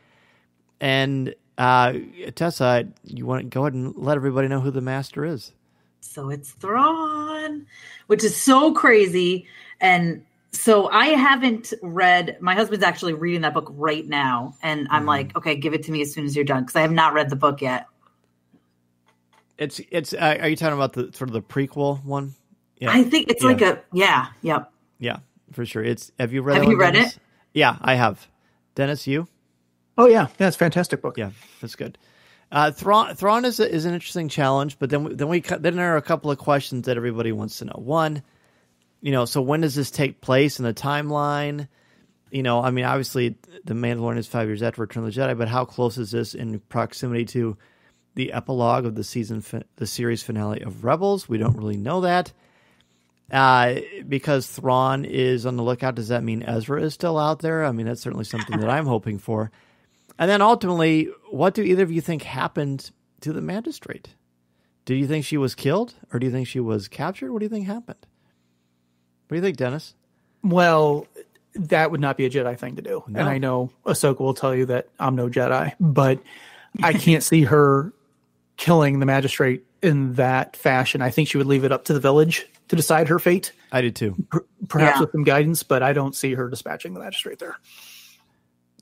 And Tessa, you want to go ahead and let everybody know who the master is? So it's Thrawn, which is so crazy. And so I haven't read, my husband's actually reading that book right now. And I'm like, okay, give it to me as soon as you're done, because I have not read the book yet. It's. Are you talking about the sort of the prequel one? Yeah. I think it's like yep. Yeah, for sure. Have you read it? Have you read it? Yeah, I have. Dennis, you? Oh yeah, it's a fantastic book. Yeah, that's good. Thrawn is an interesting challenge, but then there are a couple of questions that everybody wants to know. One, so when does this take place in the timeline? I mean, obviously the Mandalorian is 5 years after Return of the Jedi, but how close is this in proximity to the epilogue of the series finale of Rebels? We don't really know that. Because Thrawn is on the lookout, does that mean Ezra is still out there? I mean, that's certainly something that I'm hoping for. And then ultimately, what do either of you think happened to the magistrate? Do you think she was killed, or do you think she was captured? What do you think happened? What do you think, Dennis? Well, that would not be a Jedi thing to do. No. And I know Ahsoka will tell you that I'm no Jedi, but I can't see her killing the magistrate in that fashion. I think she would leave it up to the village to decide her fate. I do too. Perhaps with some guidance, but I don't see her dispatching the magistrate there.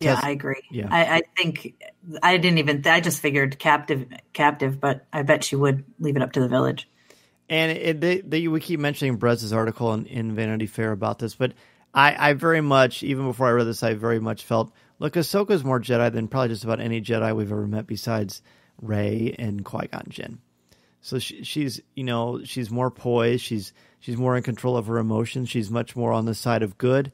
Yeah, I agree. Yeah. I think I just figured captive, but I bet she would leave it up to the village. And we keep mentioning Brez's article in Vanity Fair about this, but I very much, even before I read this, I very much felt, look, Ahsoka's more Jedi than probably just about any Jedi we've ever met besides Rey and Qui-Gon Jinn. So she's more poised. She's more in control of her emotions. She's much more on the side of good.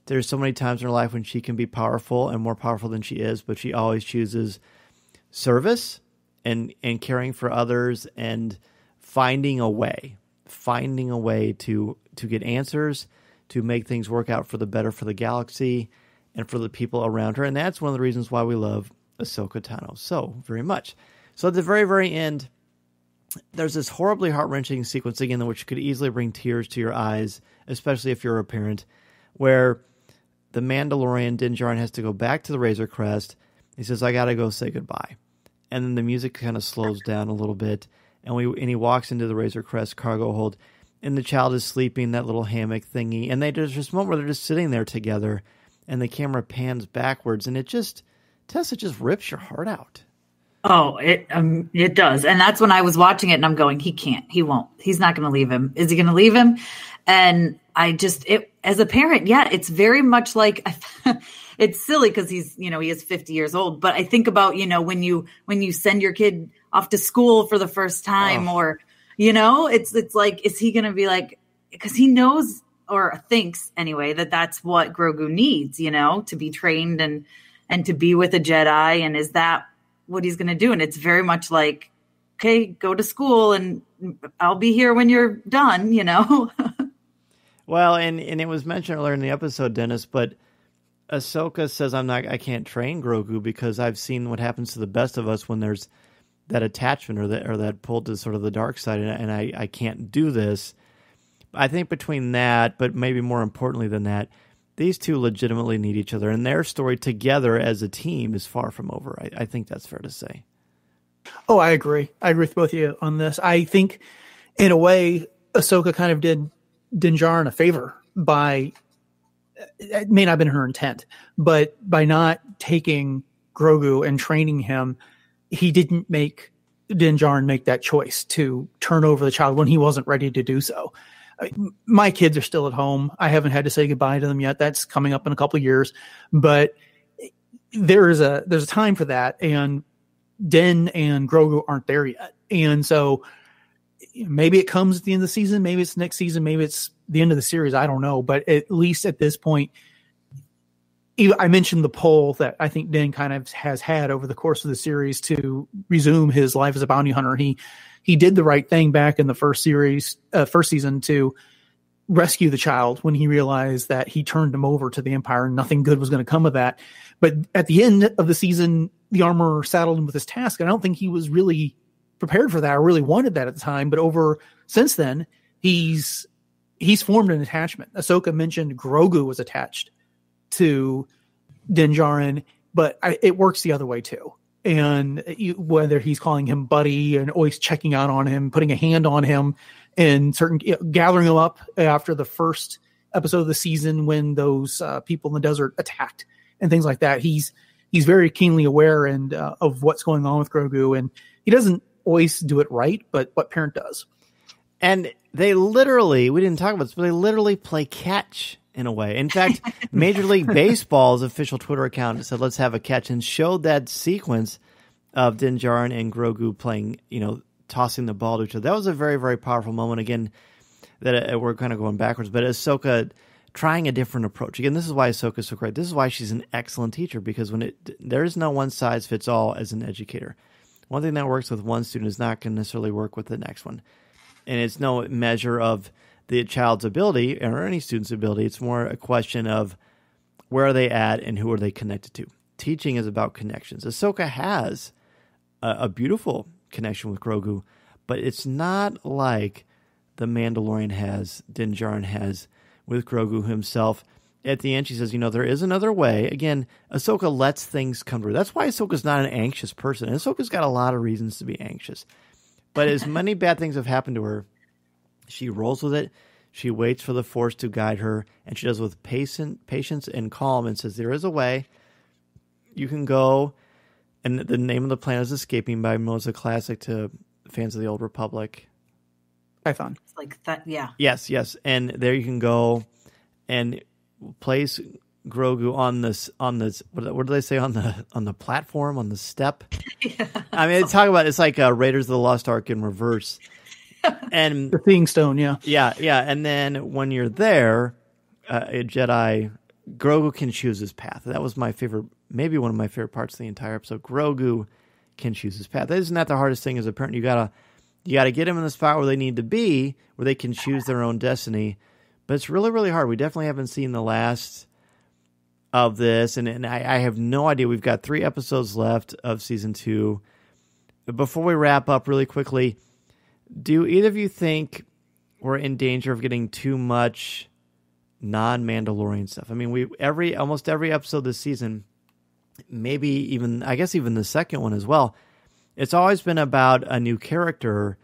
There's so many times in her life when she can be powerful and more powerful than she is, but she always chooses service and caring for others and finding a way to get answers, to make things work out for the better for the galaxy and for the people around her. And that's one of the reasons why we love Ahsoka Tano so very much. So at the very, very end, there's this horribly heart-wrenching sequence again, which could easily bring tears to your eyes, especially if you're a parent, where the Mandalorian, Din Djarin, has to go back to the Razor Crest. He says, I got to go say goodbye. And then the music kind of slows down a little bit, and he walks into the Razor Crest cargo hold, and the child is sleeping in that little hammock thingy, and there's this moment where they're just sitting there together, and the camera pans backwards, and Tessa just rips your heart out. Oh, it does. And that's when I was watching it and I'm going, he can't, he won't, he's not going to leave him. Is he going to leave him? And as a parent, yeah, it's very much like, it's silly because he is 50 years old, but I think about, when you send your kid off to school for the first time or, it's like, is he going to be like, because he knows or thinks anyway, that's what Grogu needs, to be trained and to be with a Jedi. And is that what he's going to do? And it's very much like, okay, go to school and I'll be here when you're done, Well, and it was mentioned earlier in the episode, Dennis, but Ahsoka says I can't train Grogu because I've seen what happens to the best of us when there's that attachment or that pull to sort of the dark side, and I can't do this. I think between that, but maybe more importantly than that, these two legitimately need each other, and their story together as a team is far from over. I think that's fair to say. Oh, I agree. I agree with both of you on this. I think, in a way, Ahsoka kind of did Din Djarin a favor by, it may not have been her intent, but by not taking Grogu and training him, he didn't make Din Djarin make that choice to turn over the child when he wasn't ready to do so. My kids are still at home. I haven't had to say goodbye to them yet. That's coming up in a couple of years, but there's a time for that. And Din and Grogu aren't there yet. And so maybe it comes at the end of the season. Maybe it's next season. Maybe it's the end of the series. I don't know. But at least at this point, I mentioned the pull that I think Din kind of has had over the course of the series to resume his life as a bounty hunter. He did the right thing back in the first season to rescue the child when he realized that he turned him over to the Empire and nothing good was going to come of that. But at the end of the season, the armorer saddled him with his task. And I don't think he was really prepared for that or really wanted that at the time. But since then, he's formed an attachment. Ahsoka mentioned Grogu was attached to Din Djarin, but it works the other way too. And whether he's calling him buddy and always checking out on him, putting a hand on him, and gathering him up after the first episode of the season when those people in the desert attacked and things like that. He's very keenly aware of what's going on with Grogu, and he doesn't always do it right, but what parent does? And they literally, we didn't talk about this, but they literally play catch in a way. In fact, Major League Baseball's official Twitter account said, let's have a catch, and showed that sequence of Din Djarin and Grogu playing, tossing the ball to each other. That was a very, very powerful moment. Again, that we're kind of going backwards, but Ahsoka trying a different approach. Again, this is why Ahsoka is so great. This is why she's an excellent teacher, because there is no one size fits all as an educator. One thing that works with one student is not going to necessarily work with the next one. And it's no measure of the child's ability or any student's ability. It's more a question of where are they at and who are they connected to. Teaching is about connections. Ahsoka has a beautiful connection with Grogu, but it's not like the Mandalorian has, Din Djarin has with Grogu himself. At the end, she says, there is another way. Again, Ahsoka lets things come through. That's why Ahsoka's not an anxious person. Ahsoka's got a lot of reasons to be anxious. But as many bad things have happened to her, she rolls with it. She waits for the Force to guide her, and she does it with patience and calm, and says, there is a way. You can go. And the name of the planet is escaping by me. It's a classic to fans of the Old Republic. Python. It's like that, yeah. Yes. And there you can go and place Grogu on this. What do they say on the platform, on the step? Yeah. I mean, it's like Raiders of the Lost Ark in reverse. And the Seeing Stone, yeah. Yeah. And then when you're there, a Jedi, Grogu can choose his path. That was my favorite, maybe one of my favorite parts of the entire episode. Grogu can choose his path. That isn't that the hardest thing as a parent. You gotta get them in the spot where they need to be, where they can choose their own destiny. But it's really, really hard. We definitely haven't seen the last of this, and I have no idea. We've got 3 episodes left of season 2. But before we wrap up really quickly, do either of you think we're in danger of getting too much non-Mandalorian stuff? I mean, almost every episode this season, maybe even the second one as well, it's always been about a new character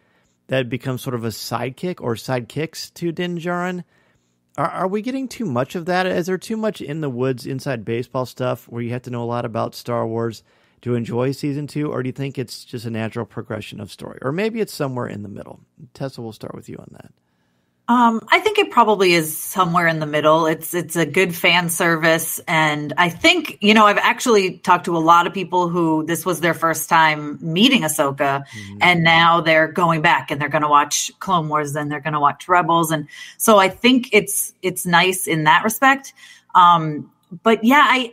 that becomes sort of a sidekick or sidekicks to Din Djarin. Are we getting too much of that? Is there too much in the woods inside baseball stuff where you have to know a lot about Star Wars to enjoy season 2, or do you think it's just a natural progression of story? Or maybe it's somewhere in the middle. Tessa, we'll start with you on that. I think it probably is somewhere in the middle. It's a good fan service. And I think, I've actually talked to a lot of people who this was their first time meeting Ahsoka. Mm-hmm. And now they're going back and they're going to watch Clone Wars and they're going to watch Rebels. And so I think it's nice in that respect. But yeah,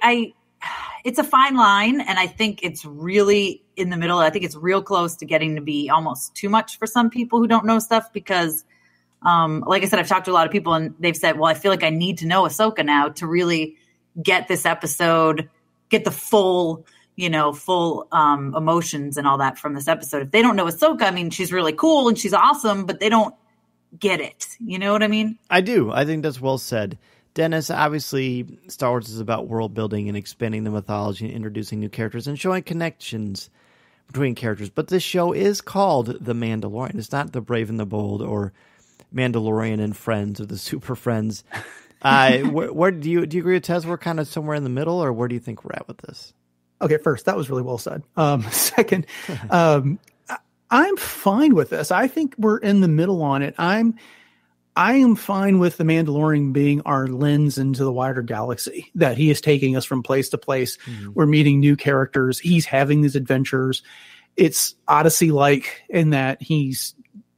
it's a fine line. And I think it's really in the middle. I think it's real close to getting to be almost too much for some people who don't know stuff, because Like I said, I've talked to a lot of people and they've said, well, I feel like I need to know Ahsoka now to really get this episode, get the full emotions and all that from this episode. If they don't know Ahsoka, I mean, she's really cool and she's awesome, but they don't get it. You know what I mean? I do. I think that's well said. Dennis, obviously, Star Wars is about world building and expanding the mythology and introducing new characters and showing connections between characters. But this show is called The Mandalorian. It's not The Brave and the Bold or Mandalorian and Friends or the Super Friends. Where do you agree with Tess? We're kind of somewhere in the middle, or where do you think we're at with this? Okay, first, that was really well said. Second, I'm fine with this. I think we're in the middle on it. I am fine with the Mandalorian being our lens into the wider galaxy, that he is taking us from place to place. Mm-hmm. We're meeting new characters. He's having these adventures. It's Odyssey-like in that he's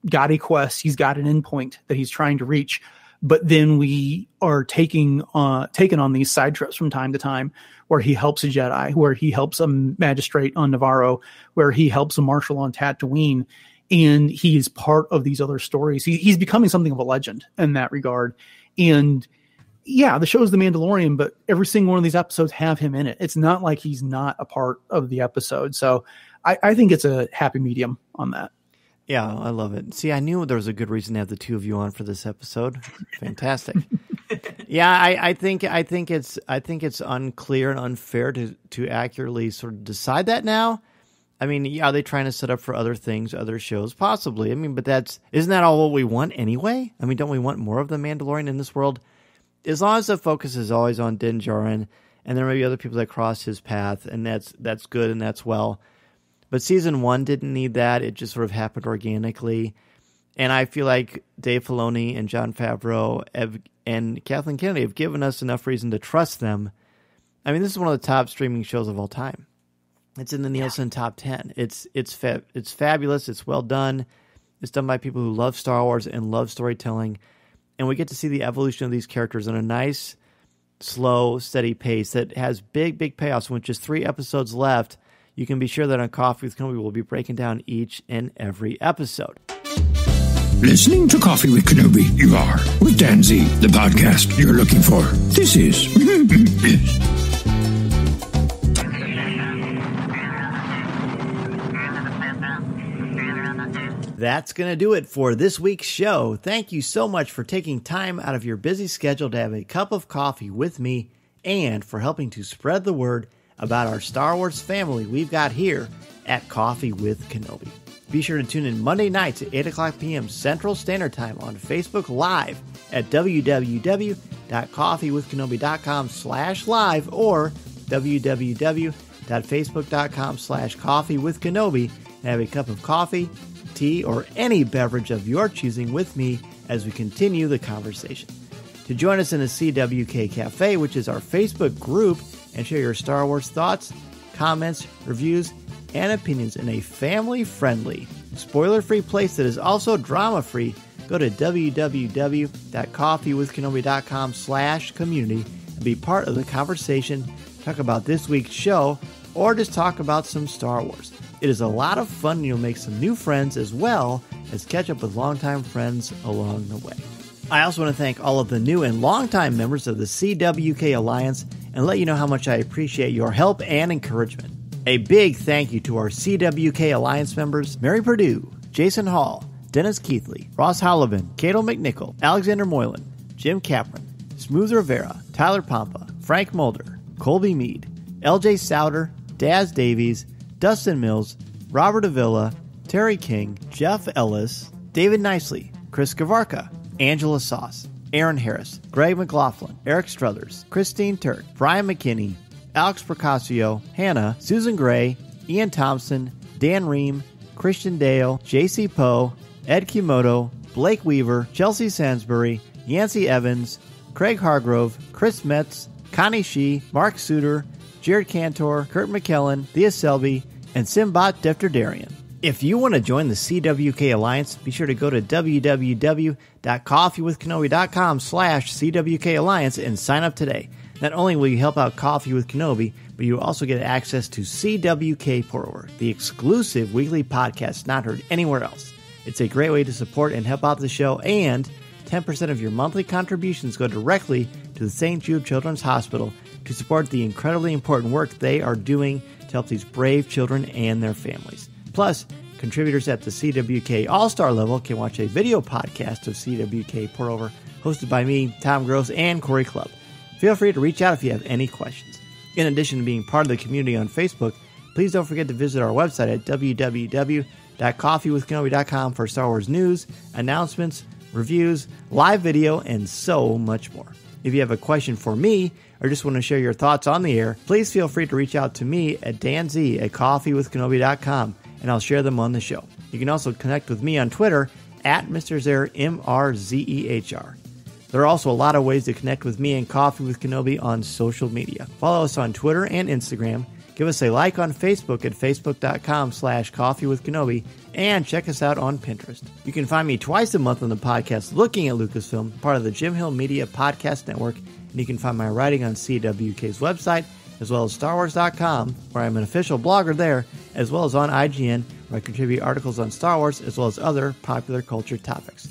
got a quest. He's got an endpoint that he's trying to reach. But then we are taken on these side trips from time to time where he helps a Jedi, where he helps a magistrate on Navarro, where he helps a marshal on Tatooine. And he is part of these other stories. He's becoming something of a legend in that regard. And yeah, the show is The Mandalorian, but every single one of these episodes have him in it. It's not like he's not a part of the episode. So I think it's a happy medium on that. Yeah, I love it. See, I knew there was a good reason to have the two of you on for this episode. Fantastic. Yeah, I think it's unclear and unfair to accurately sort of decide that now. I mean, are they trying to set up for other things, other shows? Possibly. I mean, but isn't that all what we want anyway? I mean, don't we want more of the Mandalorian in this world? As long as the focus is always on Din Djarin, and there may be other people that cross his path, and that's good and that's well. But season 1 didn't need that. It just sort of happened organically. And I feel like Dave Filoni and Jon Favreau and Kathleen Kennedy have given us enough reason to trust them. I mean, this is one of the top streaming shows of all time. It's in the Nielsen top 10. It's fabulous. It's well done. It's done by people who love Star Wars and love storytelling. And we get to see the evolution of these characters in a nice, slow, steady pace that has big, big payoffs. With just 3 episodes left, you can be sure that on Coffee with Kenobi, we'll be breaking down each and every episode. Listening to Coffee with Kenobi, you are, with Dan Z, the podcast you're looking for. This is... That's going to do it for this week's show. Thank you so much for taking time out of your busy schedule to have a cup of coffee with me and for helping to spread the word about our Star Wars family we've got here at Coffee with Kenobi. Be sure to tune in Monday nights at 8 o'clock p.m. Central Standard Time on Facebook Live at www.coffeewithkenobi.com/live or www.facebook.com/coffeewithkenobi and have a cup of coffee, tea, or any beverage of your choosing with me as we continue the conversation. To join us in the CWK Cafe, which is our Facebook group, and share your Star Wars thoughts, comments, reviews, and opinions in a family-friendly, spoiler-free place that is also drama-free, go to www.coffeewithkenobi.com/community and be part of the conversation, talk about this week's show, or just talk about some Star Wars. It is a lot of fun, and you'll make some new friends as well as catch up with longtime friends along the way. I also want to thank all of the new and longtime members of the CWK Alliance and let you know how much I appreciate your help and encouragement. A big thank you to our CWK Alliance members, Mary Perdue, Jason Hall, Dennis Keithley, Ross Hollivan, Cato McNichol, Alexander Moylan, Jim Capron, Smooth Rivera, Tyler Pompa, Frank Mulder, Colby Mead, LJ Souter, Daz Davies, Dustin Mills, Robert Avila, Terry King, Jeff Ellis, David Nicely, Chris Gavarka, Angela Sauce, Aaron Harris, Greg McLaughlin, Eric Struthers, Christine Turk, Brian McKinney, Alex Procasio, Hannah, Susan Gray, Ian Thompson, Dan Ream, Christian Dale, JC Poe, Ed Kimoto, Blake Weaver, Chelsea Sansbury, Yancey Evans, Craig Hargrove, Chris Metz, Connie Shee, Mark Suter, Jared Cantor, Kurt McKellen, Thea Selby, and Simbat Defterdarian. If you want to join the CWK Alliance, be sure to go to www.coffeewithkenobi.com/CWK Alliance and sign up today. Not only will you help out Coffee with Kenobi, but you will also get access to CWK Forward, the exclusive weekly podcast not heard anywhere else. It's a great way to support and help out the show, and 10% of your monthly contributions go directly to the St. Jude Children's Hospital to support the incredibly important work they are doing to help these brave children and their families. Plus, contributors at the CWK All-Star level can watch a video podcast of CWK Pour-Over hosted by me, Tom Gross, and Corey Clubb. Feel free to reach out if you have any questions. In addition to being part of the community on Facebook, please don't forget to visit our website at www.coffeewithkenobi.com for Star Wars news, announcements, reviews, live video, and so much more. If you have a question for me or just want to share your thoughts on the air, please feel free to reach out to me at danz@coffeewithkenobi.com, and I'll share them on the show. You can also connect with me on Twitter at Mr. Zer, MRZEHR. There are also a lot of ways to connect with me and Coffee with Kenobi on social media. Follow us on Twitter and Instagram. Give us a like on Facebook at facebook.com/coffeewithkenobi, and check us out on Pinterest. You can find me twice a month on the podcast Looking at Lucasfilm, part of the Jim Hill Media Podcast Network, and you can find my writing on CWK's website, as well as StarWars.com, where I'm an official blogger there, as well as on IGN, where I contribute articles on Star Wars, as well as other popular culture topics.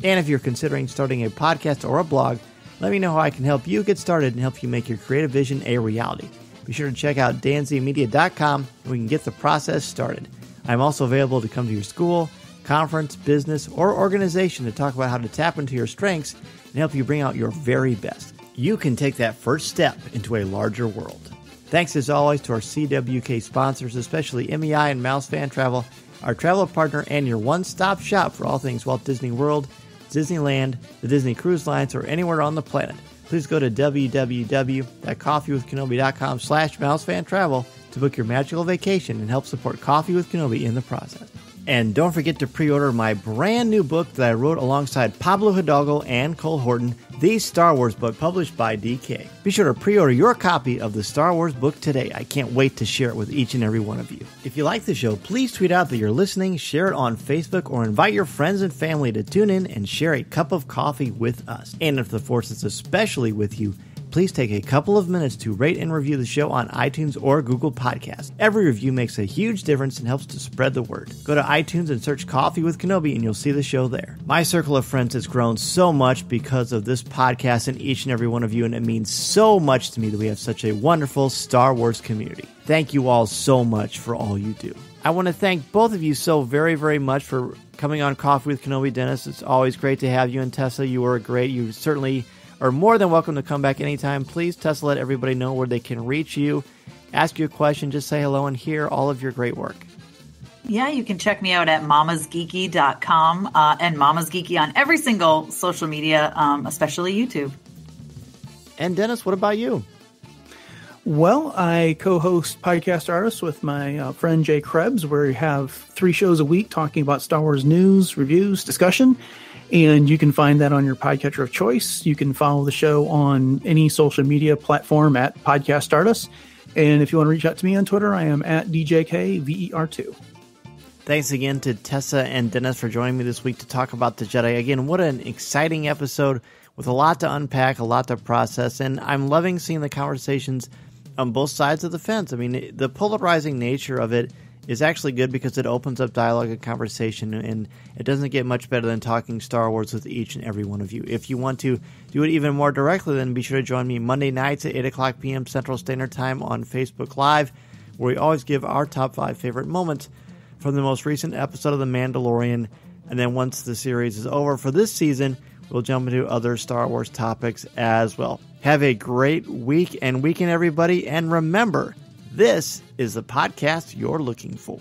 And if you're considering starting a podcast or a blog, let me know how I can help you get started and help you make your creative vision a reality. Be sure to check out danzmedia.com and we can get the process started. I'm also available to come to your school, conference, business, or organization to talk about how to tap into your strengths and help you bring out your very best. You can take that first step into a larger world. Thanks as always to our CWK sponsors, especially MEI and Mouse Fan Travel, our travel partner and your one-stop shop for all things Walt Disney World, Disneyland, the Disney Cruise Lines, or anywhere on the planet. Please go to www.coffeewithkenobi.com/mousefantravel to book your magical vacation and help support Coffee with Kenobi in the process. And don't forget to pre-order my brand new book that I wrote alongside Pablo Hidalgo and Cole Horton, The Star Wars Book, published by DK. Be sure to pre-order your copy of the Star Wars book today. I can't wait to share it with each and every one of you. If you like the show, please tweet out that you're listening, share it on Facebook, or invite your friends and family to tune in and share a cup of coffee with us. And if the Force is especially with you, please take a couple of minutes to rate and review the show on iTunes or Google Podcasts. Every review makes a huge difference and helps to spread the word. Go to iTunes and search Coffee with Kenobi and you'll see the show there. My circle of friends has grown so much because of this podcast and each and every one of you, and it means so much to me that we have such a wonderful Star Wars community. Thank you all so much for all you do. I want to thank both of you so very, very much for coming on Coffee with Kenobi. Dennis, it's always great to have you, and Tessa, you were great. You certainly are more than welcome to come back anytime. Please, Tessa, let everybody know where they can reach you, ask you a question, just say hello, and hear all of your great work. Yeah, you can check me out at mamasgeeky.com and Mamas Geeky on every single social media, especially YouTube. And Dennis, what about you? Well, I co-host Podcast Artists with my friend Jay Krebs, where we have 3 shows a week talking about Star Wars news, reviews, discussion. And you can find that on your podcatcher of choice. You can follow the show on any social media platform at Podcast Artists. And if you want to reach out to me on Twitter, I am at DJKVER2. Thanks again to Tessa and Dennis for joining me this week to talk about the Jedi. Again, what an exciting episode with a lot to unpack, a lot to process. And I'm loving seeing the conversations on both sides of the fence. I mean, the polarizing nature of it is actually good because it opens up dialogue and conversation, and it doesn't get much better than talking Star Wars with each and every one of you. If you want to do it even more directly, then be sure to join me Monday nights at 8 o'clock p.m. Central Standard Time on Facebook Live, where we always give our top 5 favorite moments from the most recent episode of The Mandalorian. And then once the series is over for this season, we'll jump into other Star Wars topics as well. Have a great week and weekend, everybody, and remember, this is the podcast you're looking for.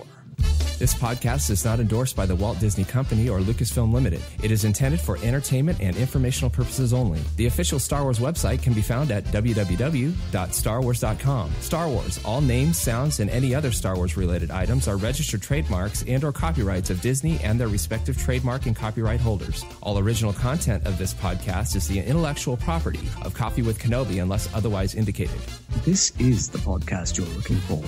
This podcast is not endorsed by the Walt Disney Company or Lucasfilm Limited. It is intended for entertainment and informational purposes only. The official Star Wars website can be found at www.starwars.com. Star Wars, all names, sounds, and any other Star Wars-related items are registered trademarks and or copyrights of Disney and their respective trademark and copyright holders. All original content of this podcast is the intellectual property of Coffee with Kenobi unless otherwise indicated. This is the podcast you're looking for.